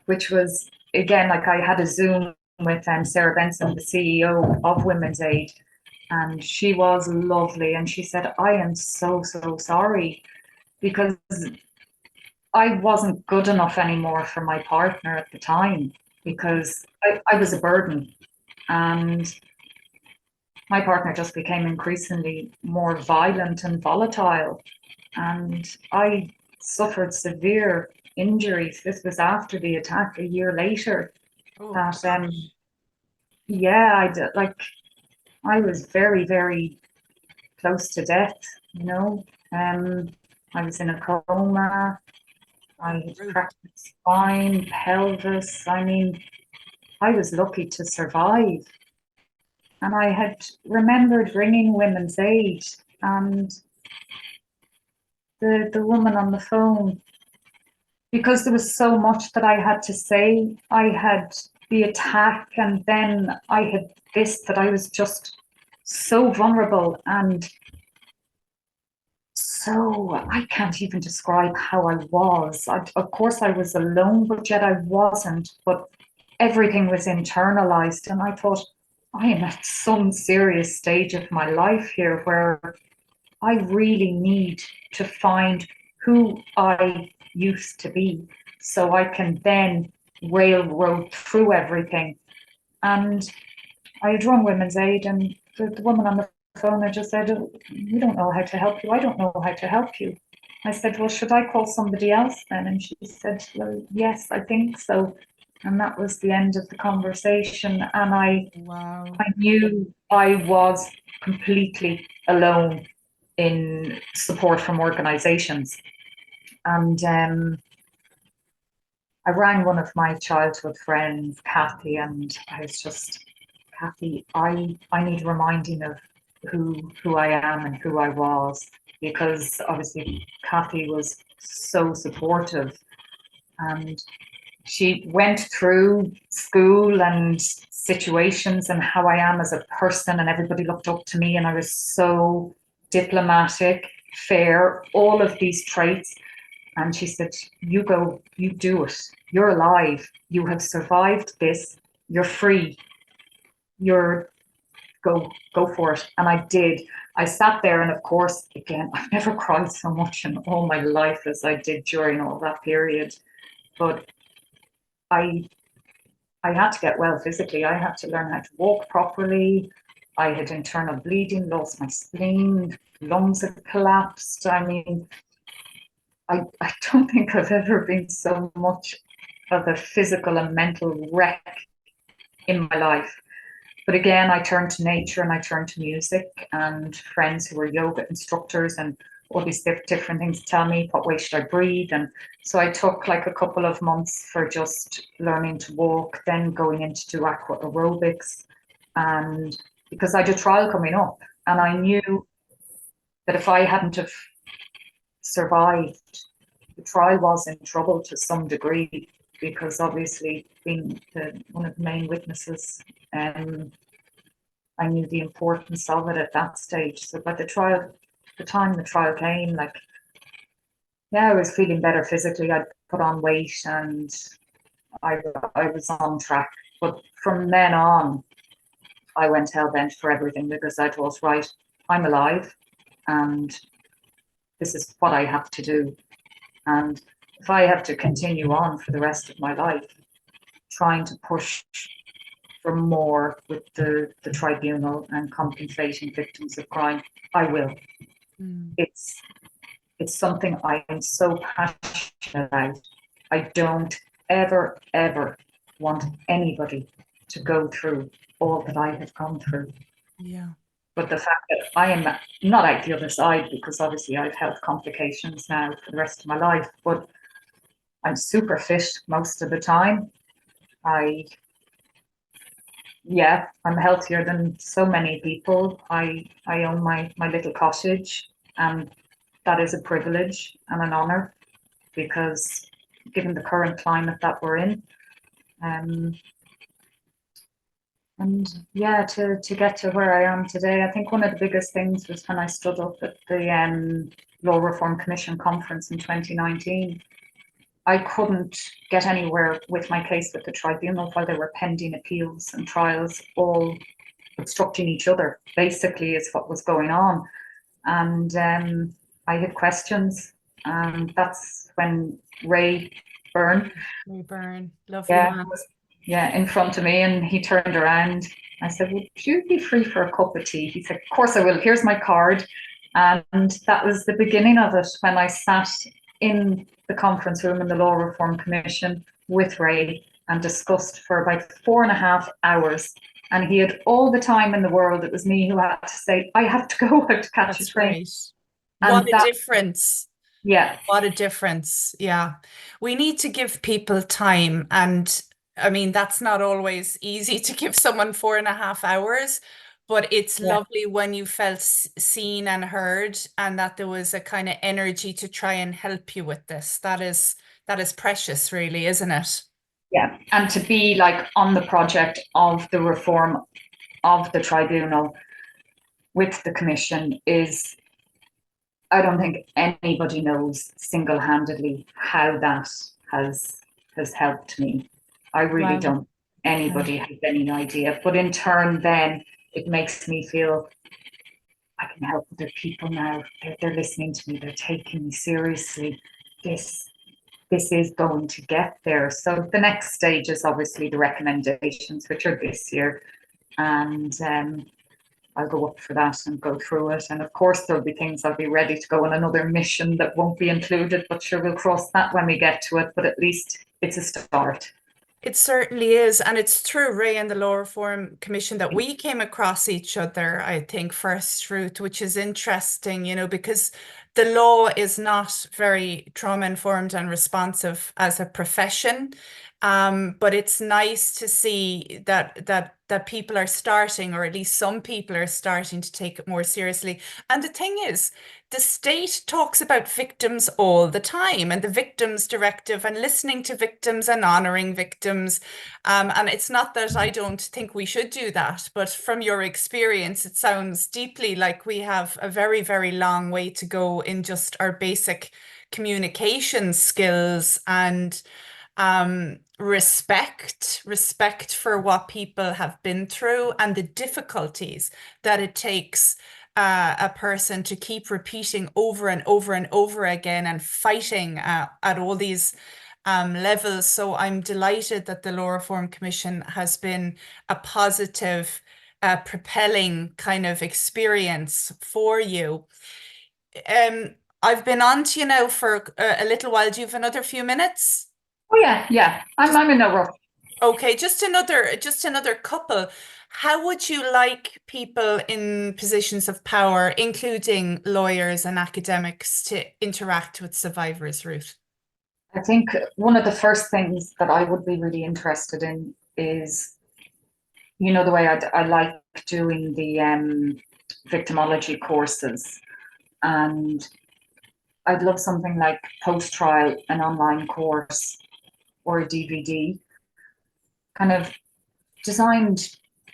which was, again, like I had a Zoom with Sarah Benson, the CEO of Women's Aid, and she was lovely. And she said, I am so, so sorry because I wasn't good enough anymore for my partner at the time because I was a burden. And my partner just became increasingly more violent and volatile. And I suffered severe injuries. This was after the attack, a year later. Oh, That gosh. yeah, I did, like I was very, very close to death. You know, um, I was in a coma. I Oh, had Ruth. cracked my spine, pelvis. I mean, I was lucky to survive. And I had remembered ringing Women's Aid, and the woman on the phone, because there was so much that I had to say. I had the attack, and then I had this, that I was just so vulnerable, and so I can't even describe how I was. Of course, I was alone, but yet I wasn't. But everything was internalized, and I thought, I am at some serious stage of my life here where I really need to find who I used to be so I can then railroad through everything. And I had rung Women's Aid, and the woman on the phone had just said, "Oh, we don't know how to help you. I don't know how to help you." I said, well, should I call somebody else then? And she said, well, yes, I think so. And that was the end of the conversation. And Wow. I knew I was completely alone in support from organizations. And I rang one of my childhood friends, Kathy, and I was just, Kathy, I need reminding of who I am and who I was, because obviously Kathy was so supportive, and she went through school and situations and how I am as a person, and everybody looked up to me, and I was so diplomatic. fair, all of these traits. And she said, you go, you do it. You're alive. You have survived this. You're free. You're go for it. And I did. I sat there, and of course, again, I've never cried so much in all my life as I did during all that period. But I I had to get well physically. I had to learn how to walk properly. I had internal bleeding, lost my spleen, lungs had collapsed. I mean, I don't think I've ever been so much of a physical and mental wreck in my life. But again, I turned to nature and I turned to music and friends who were yoga instructors and all these different things to tell me what way should I breathe. And so I took like a couple of months for just learning to walk, then going in to do aqua aerobics. And because I had a trial coming up, and I knew that if I hadn't have survived, the trial was in trouble to some degree, because obviously being one of the main witnesses, I knew the importance of it at that stage. So by the time the trial came, like, yeah, I was feeling better physically. I'd put on weight and I, I was on track. But from then on, I went hell bent for everything, because I thought, right, I'm alive and this is what I have to do. And if I have to continue on for the rest of my life, trying to push for more with the tribunal and compensating victims of crime, I will. Mm. It's something I am so passionate about. I don't ever want anybody to go through all that I have gone through. Yeah. But the fact that I am not out the other side, because obviously I've health complications now for the rest of my life, but I'm super fit most of the time. I Yeah, I'm healthier than so many people. I own my little cottage, and that is a privilege and an honor, because given the current climate that we're in, um, and yeah, to get to where I am today, I think one of the biggest things was when I stood up at the Law Reform Commission conference in 2019. I couldn't get anywhere with my case with the tribunal while there were pending appeals and trials, all obstructing each other, basically, is what was going on. And I had questions, and that's when Ray Byrne, Burn, lovely yeah, man. was in front of me, and he turned around. I said, "Would you be free for a cup of tea?" He said, "Of course I will. Here's my card." And that was the beginning of it, when I sat in the conference room in the Law Reform Commission with Ray and discussed for about 4.5 hours. And he had all the time in the world. It was me who had to say, I have to go, I have to catch a That's train. great. What And a that, difference. yeah, What a difference. Yeah. We need to give people time. And I mean, that's not always easy to give someone 4.5 hours, but it's yeah, lovely when you felt seen and heard, and that there was a kind of energy to try and help you with this. That is precious, really, isn't it? yeah. And to be like on the project of the reform of the tribunal with the commission is, I don't think anybody knows single-handedly how that has has helped me. I really Wow. don't. Anybody has any idea. But in turn, then it makes me feel I can help other people now. They're listening to me. They're taking me seriously. This this is going to get there. So the next stage is obviously the recommendations, which are this year, and I'll go up for that and go through it. And of course, there'll be things I'll be ready to go on another mission that won't be included, but sure, we'll cross that when we get to it. But at least it's a start. It certainly is. And it's through Ray and the Law Reform Commission that we came across each other, I think, first, Ruth, which is interesting, because the law is not very trauma informed and responsive as a profession. But it's nice to see that people are starting, or at least some people are starting to take it more seriously. And the thing is, the state talks about victims all the time and the victims directive and listening to victims and honoring victims. And it's not that I don't think we should do that, but from your experience, it sounds deeply like we have a very, very long way to go in just our basic communication skills and respect for what people have been through and the difficulties that it takes a person to keep repeating over and over and over again and fighting at all these levels. So I'm delighted that the Law Reform Commission has been a positive, propelling kind of experience for you. I've been on to you now for a little while. Do you have another few minutes? Oh yeah, yeah. Just I'm in no rush. okay, just another couple. How would you like people in positions of including lawyers and academics, to interact with survivors, Ruth? I think one of the first things that I would be really interested in is, the way I like doing the victimology courses, and I'd love something like post-trial, an online course or a DVD, kind of designed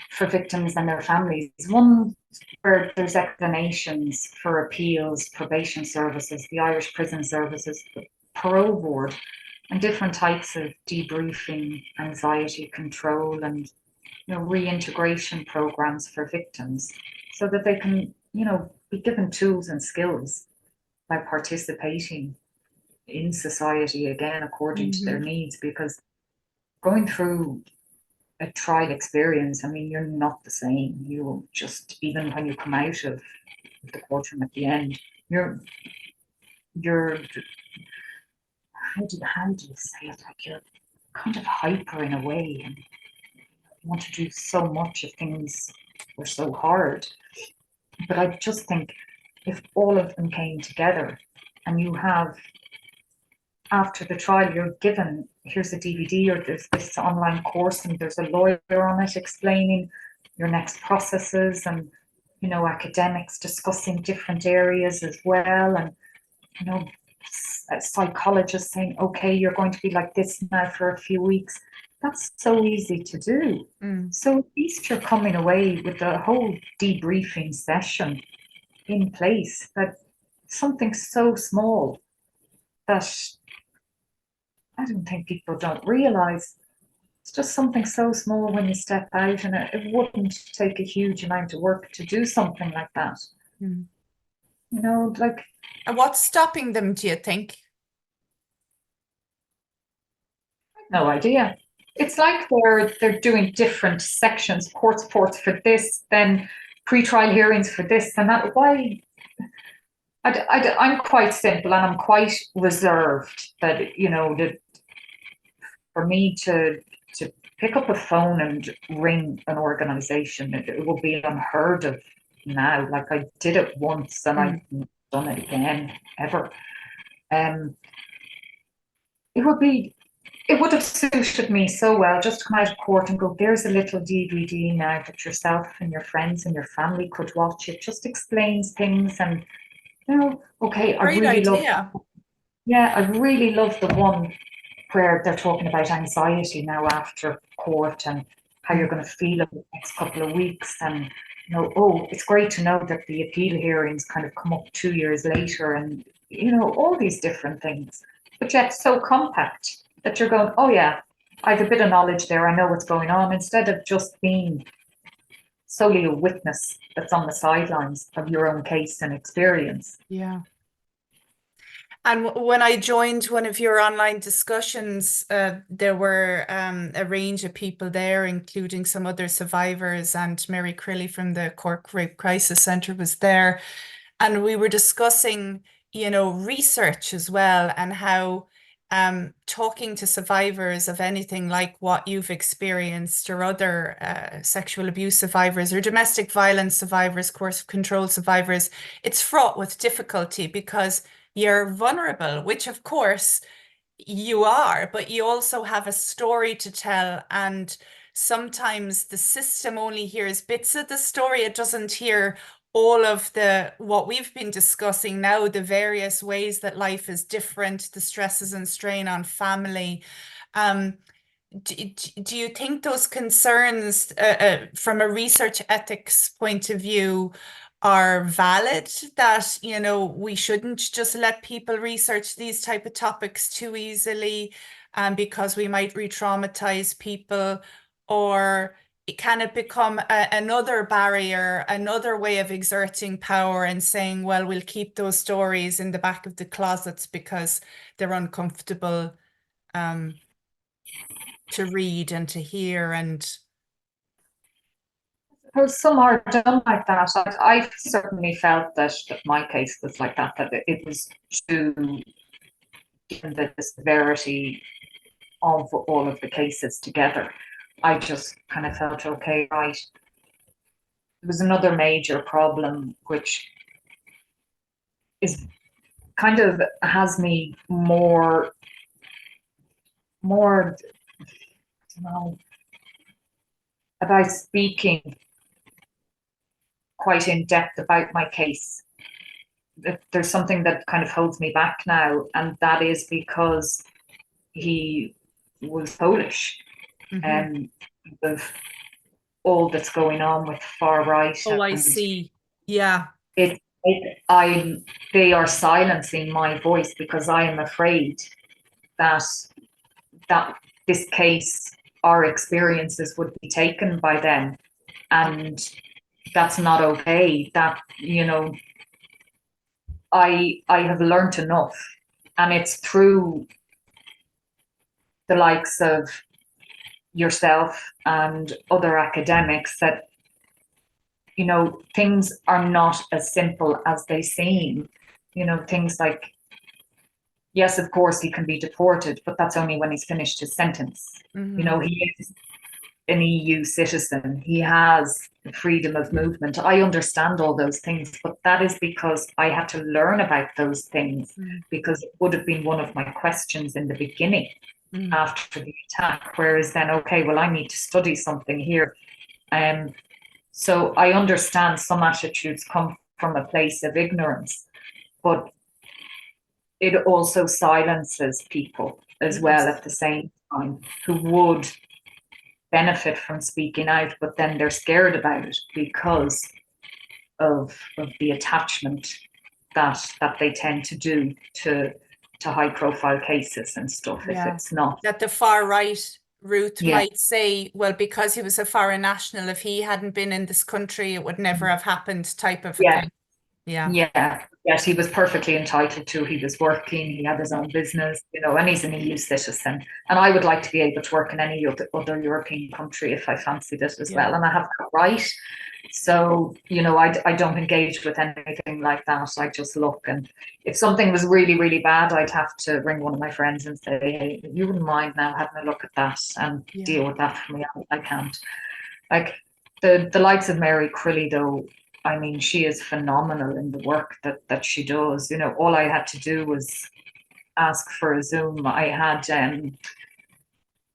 for victims and their families. One where there's explanations for appeals, probation services, the Irish Prison Services, the parole board, and different types of debriefing, anxiety control, and reintegration programs for victims, so that they can be given tools and skills by participating in society again according to their Hmm. needs. Because going through a trial experience, I mean, you're not the same. You will just, even when you come out of the courtroom at the end, you're how do you say it? Like, you're kind of hyper in a way, and you want to do so much if things were so hard. But I just think if all of them came together, and you have, after the trial, you're given, here's a DVD or there's this online course and there's a lawyer on it explaining your next processes, and academics discussing different areas as well, and you know a psychologist saying, okay, you're going to be like this now for a few weeks. That's so easy to do. Mm. So at least you're coming away with the whole debriefing session in place, that something so small that I don't think people don't realize. It's just something so small when you step out, and it wouldn't take a huge amount of work to do something like that. Mm. Like, And what's stopping them, do you think? no idea. It's like they're doing different sections, court supports for this, then pre-trial hearings for this and that. Why? I'm quite simple and I'm quite reserved. That that for me to pick up a phone and ring an organization, it will be unheard of now. Like, I did it once and Mm. I've done it again ever. Um, it would be it would have suited me so well just to come out of court and go, there's a little DVD now that yourself and your friends and your family could watch. It just explains things, and okay, Great idea. I really love the one where they're talking about anxiety now after court and how you're Mm. going to feel in the next couple of weeks. And, oh, it's great to know that the appeal hearings kind of come up 2 years later, and, all these different things, but yet so compact that you're going, oh, yeah, I have a bit of knowledge there. I know what's going on, instead of just being solely a witness that's on the sidelines of your own case and experience. Yeah. And when I joined one of your online discussions, there were a range of people there, including some other survivors, and Mary Crilly from the Cork Rape Crisis Centre was there. And we were discussing, research as well, and how talking to survivors of anything like what you've experienced, or other sexual abuse survivors or domestic violence survivors, coercive control survivors, it's fraught with difficulty because you're vulnerable, which of course you are, but you also have a story to tell. And sometimes the system only hears bits of the story. It doesn't hear all of the what we've been discussing now, the various ways that life is different, the stresses and strain on family. Um, do you think those concerns, from a research ethics point of view, are valid? That, we shouldn't just let people research these type of topics too easily, because we might re-traumatize people, or can it become another barrier, another way of exerting power and saying, well, we'll keep those stories in the back of the closets because they're uncomfortable, um, to read and to hear and Well, some are done like that. I certainly felt that my case was like that, that it was too, given the severity of all of the cases together. I just kind of felt, okay, right. There was another major problem, which is kind of has me more, you know, about speaking quite in depth about my case. There's something that kind of holds me back now, and that is because he was Polish, Mhm. and of all that's going on with far right, Oh, I and see. Yeah. I they are silencing my voice because I am afraid that that this case, our experiences would be taken by them, and that's not okay. That, I have learned enough, and it's through the likes of yourself and other academics that, things are not as simple as they seem. Things like, yes, of course he can be deported, but that's only when he's finished his sentence. Hmm. He is an EU citizen. He has freedom of movement. I understand all those things, but that is because I had to learn about those things, because it would have been one of my questions in the beginning Mm. after the attack. Whereas then, okay, well, I need to study something here. So I understand some attitudes come from a place of ignorance, but it also silences people as well Yes. at the same time, who would benefit from speaking out, but then they're scared about it because of the attachment that they tend to do to high profile cases and stuff if Yeah. it's not. That the far right Ruth Yeah, might say, well, because he was a foreign national, if he hadn't been in this country, it would never have happened, type of a yeah, thing. Yeah. yeah. Yes, he was perfectly entitled to. He was working, he had his own business, and he's an EU citizen. And I would like to be able to work in any other European country if I fancied it as Yeah. well. And I have that right. So, I don't engage with anything like that. I just look. And if something was really, really bad, I'd have to ring one of my friends and say, hey, you wouldn't mind now having a look at that and Yeah. deal with that for me. I can't. Like the likes of Mary Crilly, though, I mean, she is phenomenal in the work that she does. All I had to do was ask for a Zoom. I had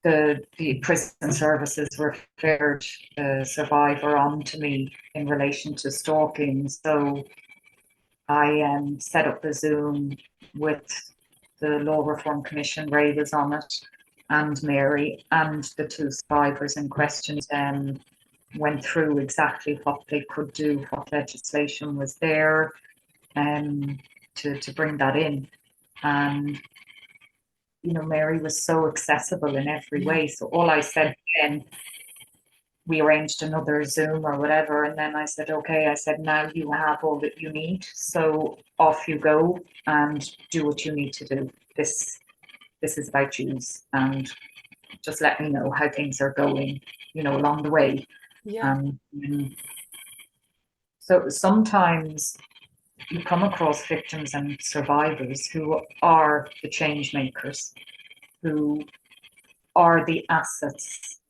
the prison services referred the survivor on to me in relation to stalking. So I set up the Zoom with the Law Reform Commission. Ray was on it, and Mary, and the two survivors in question went through exactly what they could do, what legislation was there, um, to bring that in. And Mary was so accessible in every Yeah. way. So all I said then, we arranged another Zoom or whatever, and then I said, okay, I said, now you have all that you need. So off you go and do what you need to do. This is about yous, and just let me know how things are going, along the way. Yeah. And so sometimes you come across victims and survivors who are the change makers, who are the assets,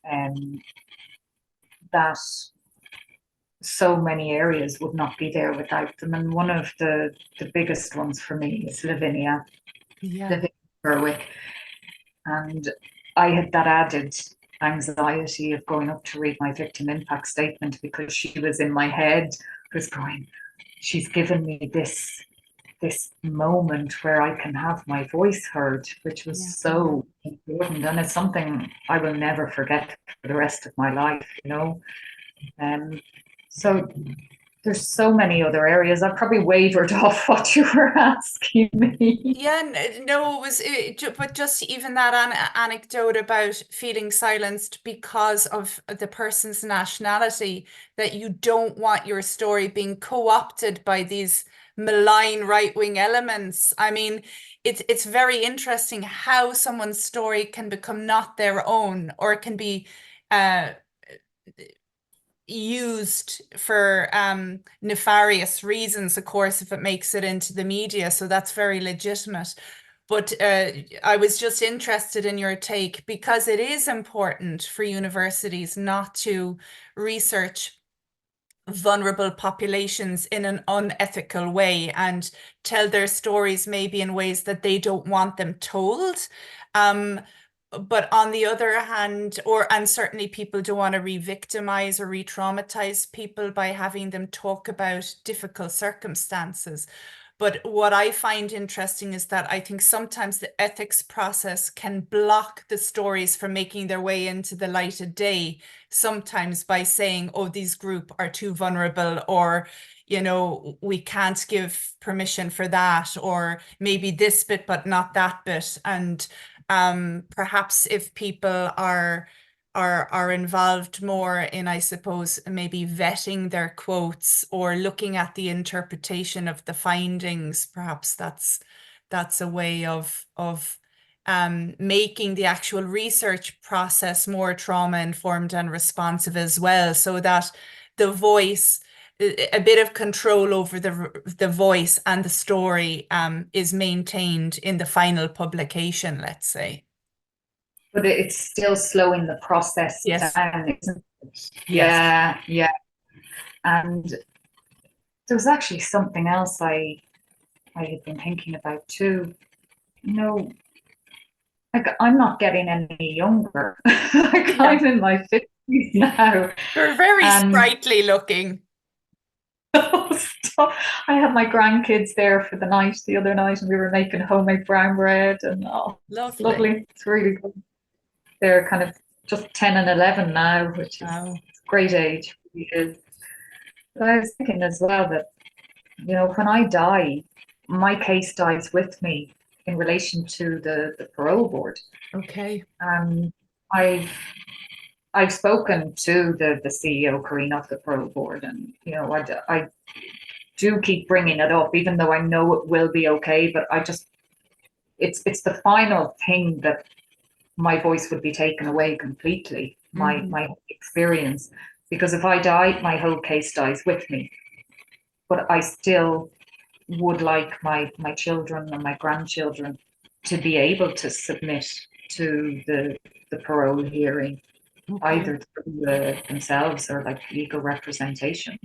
um, that so many areas would not be there without them. And one of the biggest ones for me is Yeah. Lavinia Berwick. And I had that added anxiety of going up to read my victim impact statement because she was in my head, was going, she's given me this moment where I can have my voice heard, which was Yeah. so important. And it's something I will never forget for the rest of my life, you know. So there's so many other areas. I probably wavered off what you were asking me. Yeah, no, it was, but just even that anecdote about feeling silenced because of the person's nationality, that you don't want your story being co-opted by these malign right-wing elements. I mean, it's very interesting how someone's story can become not their own, or it can be uh, used for nefarious reasons, of course, if it makes it into the media. So that's very legitimate. But I was just interested in your take, because it is important for universities not to research vulnerable populations in an unethical way and tell their stories maybe in ways that they don't want them told. Um, but on the other hand, and certainly people don't want to re-victimize or re-traumatize people by having them talk about difficult circumstances. But what I find interesting is that I think sometimes the ethics process can block the stories from making their way into the light of day, sometimes by saying, oh, these group are too vulnerable, or, we can't give permission for that, or maybe this bit, but not that bit. And perhaps if people are involved more in, I suppose, maybe vetting their quotes or looking at the interpretation of the findings, perhaps that's a way of making the actual research process more trauma informed and responsive as well, so that the voice, a bit of control over the voice and the story is maintained in the final publication, let's say. But it's still slowing the process Yes, down, isn't it? yes. Yeah, yeah. And there was actually something else I had been thinking about too. You know, like I'm not getting any younger. Like Yeah. I'm in my 50s now. You're very And sprightly looking. so I had my grandkids there for the night the other night, and we were making homemade brown bread, and oh, it's Lovely. lovely. It's really good. They're kind of just 10 and 11 now, which is Wow. a great age. It is. But I was thinking as well that, when I die, my case dies with me in relation to the parole board. Okay. Um, I've I've spoken to the CEO, Karina, of the parole board, and I do keep bringing it up, even though I know it will be okay. But it's the final thing that my voice would be taken away completely, Hmm. my experience, because if I die, my whole case dies with me. But I still would like my children and my grandchildren to be able to submit to the parole hearing, Okay. either through themselves or like legal representation.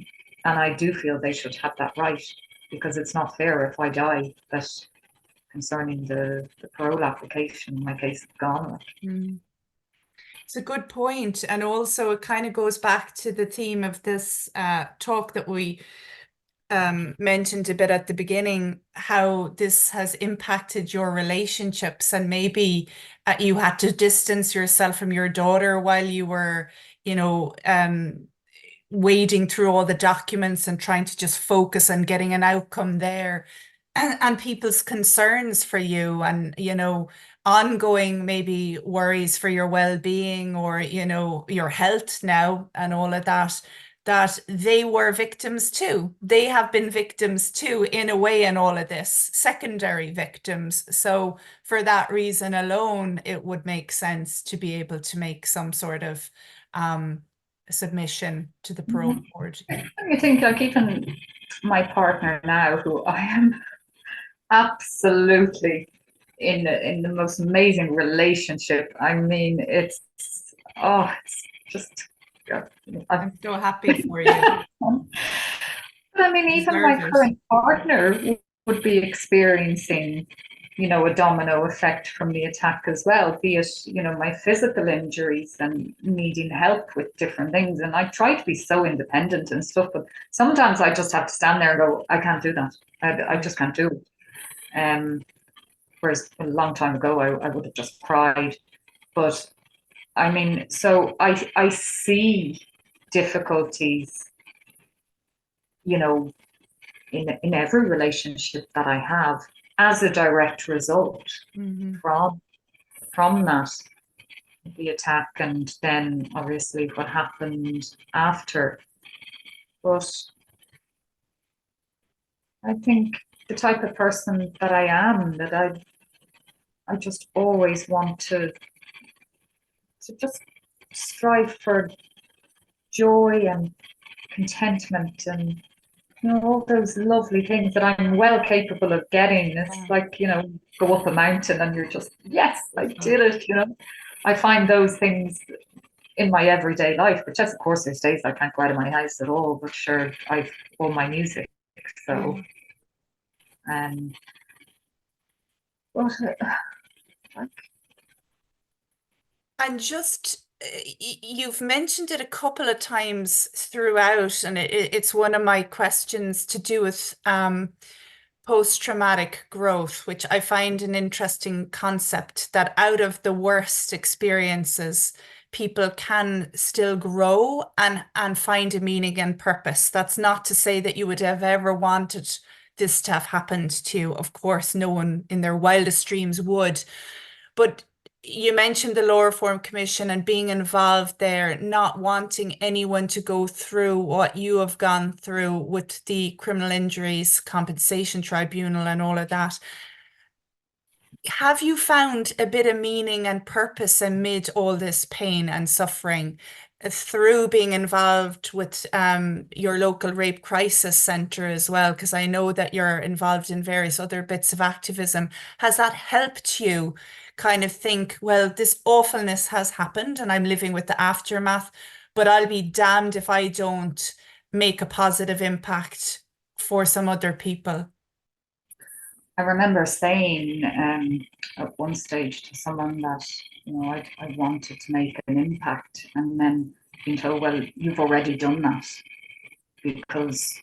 And I do feel they should have that right, because it's not fair if I die that concerning the parole application, my case is gone. Mm. It's a good point. And also, it kind of goes back to the theme of this talk that we mentioned a bit at the beginning, how this has impacted your relationships, and maybe you had to distance yourself from your daughter while you were, wading through all the documents and trying to just focus on getting an outcome there, and people's concerns for you, and ongoing maybe worries for your well-being, or your health now, and all of that, that they were victims too. They have been victims too, in a way, in all of this, secondary victims. So for that reason alone, it would make sense to be able to make some sort of submission to the parole board. I think, like, even my partner now, who I am absolutely in the most amazing relationship. I mean, it's just. I, I'm so happy for you. but I mean, even my Deserve it. current partner would be experiencing. a domino effect from the attack as well, be it, my physical injuries and needing help with different things. And I try to be so independent and stuff, but sometimes I just have to stand there and go, I can't do that. I just can't do it. Whereas a long time ago, I would have just cried. But I mean, so I see difficulties, you know, in every relationship that I have as a direct result Hmm. from from that, the attack, and then obviously what happened after. But I think the type of person that I am, that I just always want to just strive for joy and contentment, and all those lovely things that I'm well capable of getting. It's like, go up a mountain and you're just, yes, I did it. I find those things in my everyday life, but just, of course, there's days I can't go out of my house at all, but sure, I've all my music. So, um, but, like, And just you've mentioned it a couple of times throughout, and it's one of my questions to do with post-traumatic growth, which I find an interesting concept that out of the worst experiences, people can still grow and find a meaning and purpose. That's not to say that you would have ever wanted this to have happened to you. Of course, no one in their wildest dreams would. But you mentioned the Law Reform Commission and being involved there, not wanting anyone to go through what you have gone through with the Criminal Injuries Compensation Tribunal and all of that. Have you found a bit of meaning and purpose amid all this pain and suffering through being involved with your local rape crisis centre as well? Because I know that you're involved in various other bits of activism. Has that helped you kind of think, well, this awfulness has happened and I'm living with the aftermath, but I'll be damned if I don't make a positive impact for some other people? I remember saying at one stage to someone that, I wanted to make an impact, and then being told, well, you've already done that because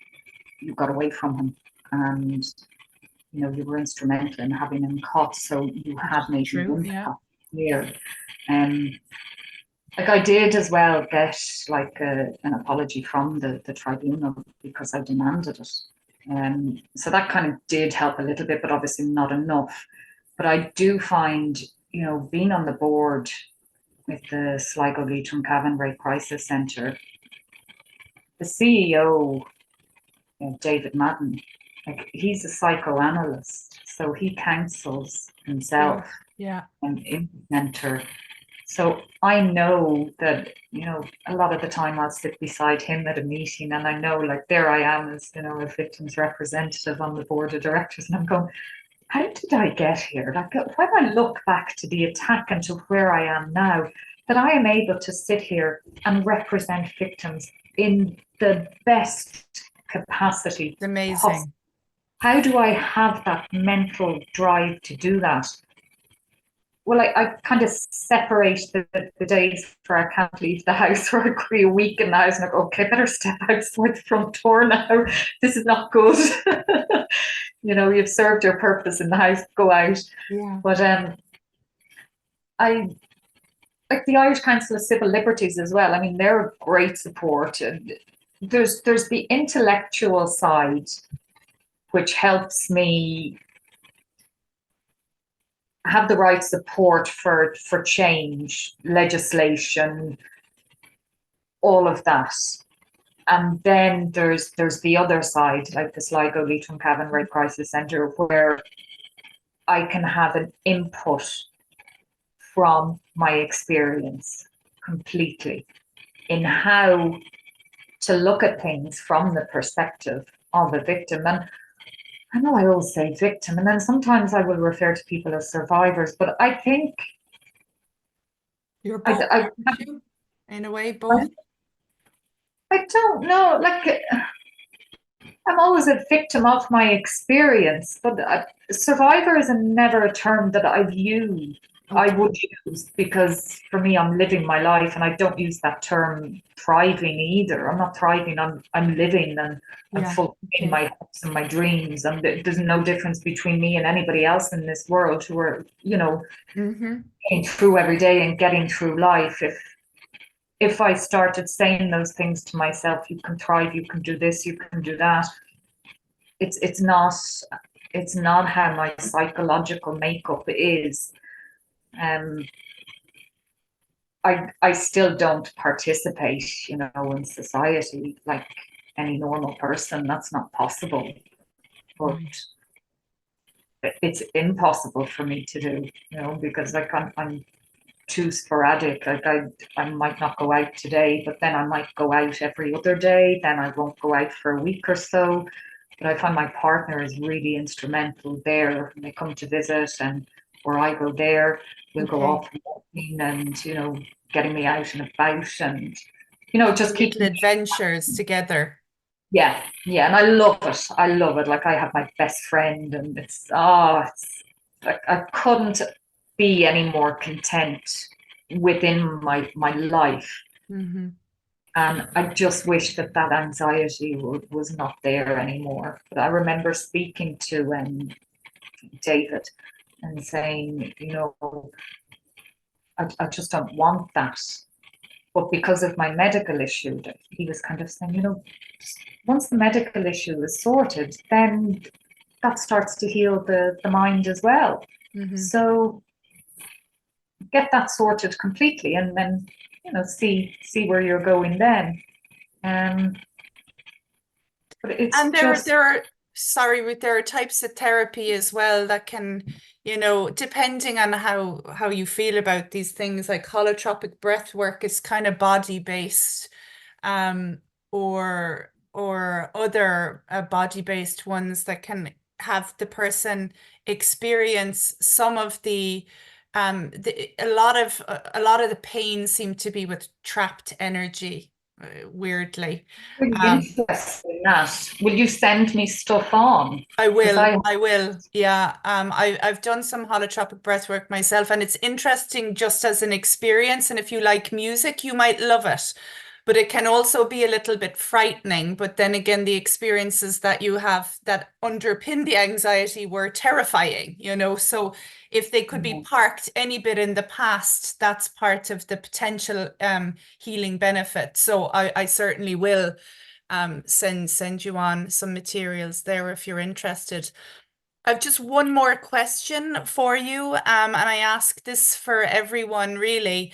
you got away from him, and you were instrumental in having him caught, so you had made an True, yeah. impact here. Um, like, I did as well get like an apology from the tribunal because I demanded it. So that kind of did help a little bit, but obviously not enough. But I do find, being on the board with the Sligo Leitrim Cavan Rape Crisis Centre, the CEO, David Madden, like, he's a psychoanalyst, so he counsels himself True. Yeah. and in the centre. So I know that, a lot of the time I'll sit beside him at a meeting, and I know, like, there I am as, a victim's representative on the board of directors, and I'm going, how did I get here? Like, when I look back to the attack and to where I am now, that I am able to sit here and represent victims in the best capacity It's possible. amazing. How do I have that mental drive to do that? Well, I kind of separate the days where I can't leave the house, where I agree a week in the house, and I go, okay, better step outside the front door now. This is not good. You've served your purpose in the house, go out. Yeah. But I like the Irish Council of Civil Liberties as well. I mean, they're a great support. And there's the intellectual side, which helps me have the right support for change, legislation, all of that. And then there's the other side, like the Sligo Leitrim Cavan Rape Crisis Centre, where I can have an input from my experience completely in how to look at things from the perspective of a victim. And I know I always say victim, and then sometimes I will refer to people as survivors, but I think You're both, I, aren't you? In a way, I, both. I don't know, like, I'm always a victim of my experience, but survivor is never a term that I've used. I Okay. would use because for me, I'm living my life, and I don't use that term thriving either. I'm not thriving. I'm living, and I'm Yeah. fulfilling Okay. my hopes and my dreams. And there's no difference between me and anybody else in this world who are, Mm-hmm. getting through every day and getting through life. If I started saying those things to myself, you can thrive, you can do this, you can do that, it's not how my psychological makeup is. Um, I still don't participate, in society like any normal person. That's not possible. But Right. it's impossible for me to do, because like I'm too sporadic. Like I might not go out today, but then I might go out every other day. Then I won't go out for a week or so. But I find my partner is really instrumental there. When they come to visit, and or I go there, we'll go Okay. off walking, and getting me out and about, and just Little keeping. adventures together. Yeah, yeah, and I love it. I love it. Like I have my best friend, and it's like I couldn't be any more content within my life. Mm-hmm. And I just wish that anxiety was not there anymore. But I remember speaking to David and saying, I just don't want that. But because of my medical issue, that he was kind of saying, once the medical issue is sorted, then that starts to heal the mind as well. Mm-hmm. So get that sorted completely, and then see where you're going then. Um, but it's And there just there are sorry, but there are types of therapy as well that can, depending on how you feel about these things, like holotropic breath work is kind of body based, um, or other body based ones that can have the person experience some of a lot of the pain seem to be with trapped energy, weirdly. really Um, interested in that. Will you send me stuff on? I Because will. I will. Yeah. I've done some holotropic breath work myself, and it's interesting just as an experience. And if you like music, you might love it. But it can also be a little bit frightening. But then again, the experiences that you have that underpin the anxiety were terrifying, So if they could be parked any bit in the past, that's part of the potential healing benefit. So I certainly will send you on some materials there if you're interested. I've just one more question for you, and I ask this for everyone really.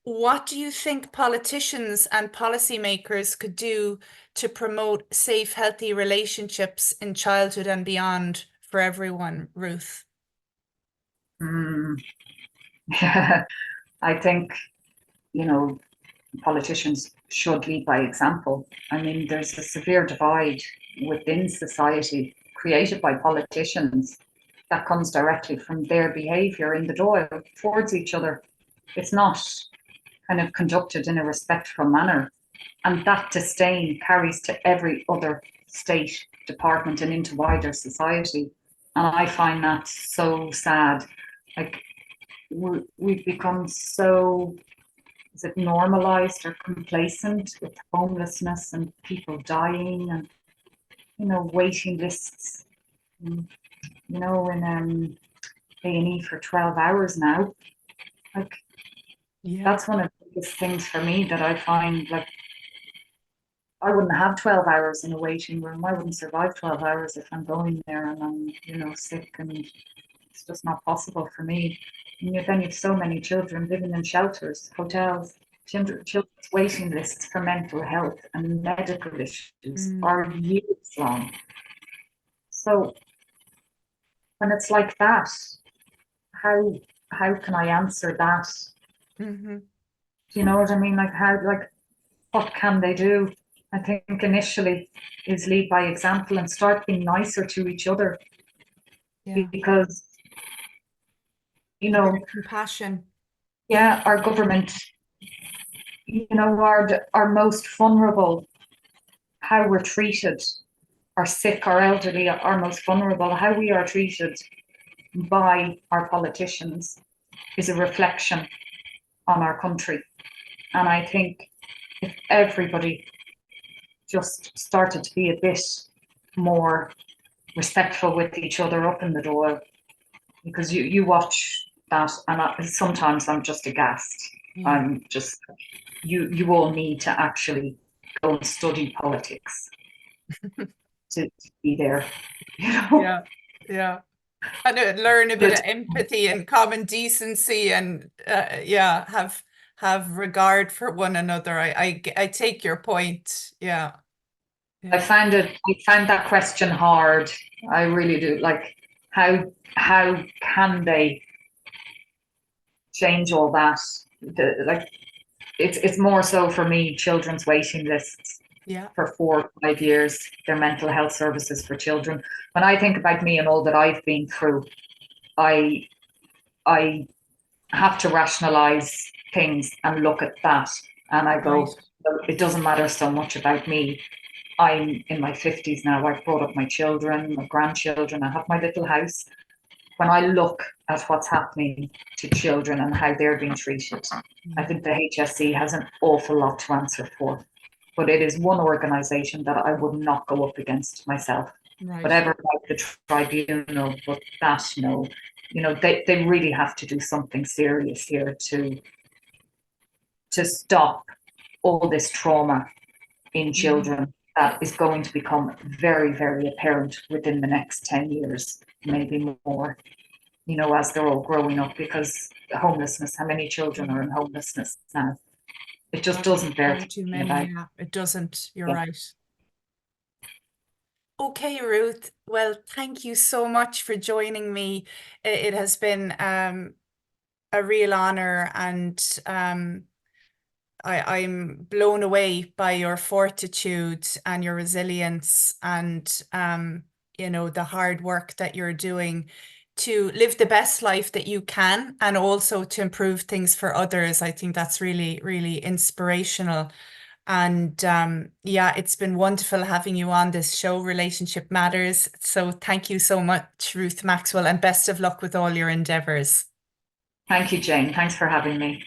What do you think politicians and policymakers could do to promote safe, healthy relationships in childhood and beyond for everyone, Ruth? mm, I think you know politicians should lead by example. I mean, there's a severe divide within society created by politicians that comes directly from their behaviour in the dialogue towards each other. It's not kind of conducted in a respectful manner. And that disdain carries to every other state, department, and into wider society. And I find that so sad. Like, we've become so, is it normalized or complacent with homelessness and people dying, and waiting lists, in, in A&E for 12 hours now. Like, Yeah. that's one of the biggest things for me that I find, like, I wouldn't have 12 hours in a waiting room. I wouldn't survive 12 hours if I'm going there and I'm, sick, and it's just not possible for me. And then you have so many children living in shelters, hotels, children's waiting lists for mental health and medical issues Mm. are years long. So when it's like that, how how can I answer that? Hmm. Do you know what I mean? Like what can they do? I think initially is lead by example and start being nicer to each other, Yeah. because you A bit know of compassion. yeah, our government, are most vulnerable, how we're treated, our sick, our elderly, our most vulnerable, how we are treated by our politicians is a reflection on our country. And I think if everybody just started to be a bit more respectful with each other up in the door, because you watch that, and sometimes I'm just aghast. Yeah. I'm just, you all need to actually go and study politics to be there, you know. Yeah. Yeah. And learn a bit of But empathy and common decency and yeah, have regard for one another. I take your point. Yeah. Yeah. I found that question hard. I really do. Like, how can they change all that? Like, it's more so for me, children's waiting lists Yeah. for 4 or 5 years, their mental health services for children. When I think about me and all that I've been through, I I have to rationalize things and look at that, and I Right. go, it doesn't matter so much about me. I'm in my 50s now. I've brought up my children, my grandchildren. I have my little house. When I look at what's happening to children and how they're being treated, I Yeah. think the HSE has an awful lot to answer for. But it is one organisation that I would not go up against myself. Right. Whatever like the tribunal, but that no, they really have to do something serious here to stop all this trauma in Yeah. children that is going to become very, very apparent within the next 10 years, maybe more, as they're all growing up, because homelessness, how many children Yeah. are in homelessness now? It just Far, doesn't bear far too thinking many. about. Yeah. It doesn't. You're Yeah. right. Okay, Ruth. Well, thank you so much for joining me. It has been a real honor, and I'm blown away by your fortitude and your resilience and the hard work that you're doing to live the best life that you can and also to improve things for others. I think that's really, really inspirational. And yeah, it's been wonderful having you on this show, Relationship Matters. So thank you so much, Ruth Maxwell, and best of luck with all your endeavors. Thank you, Jane. Thanks for having me.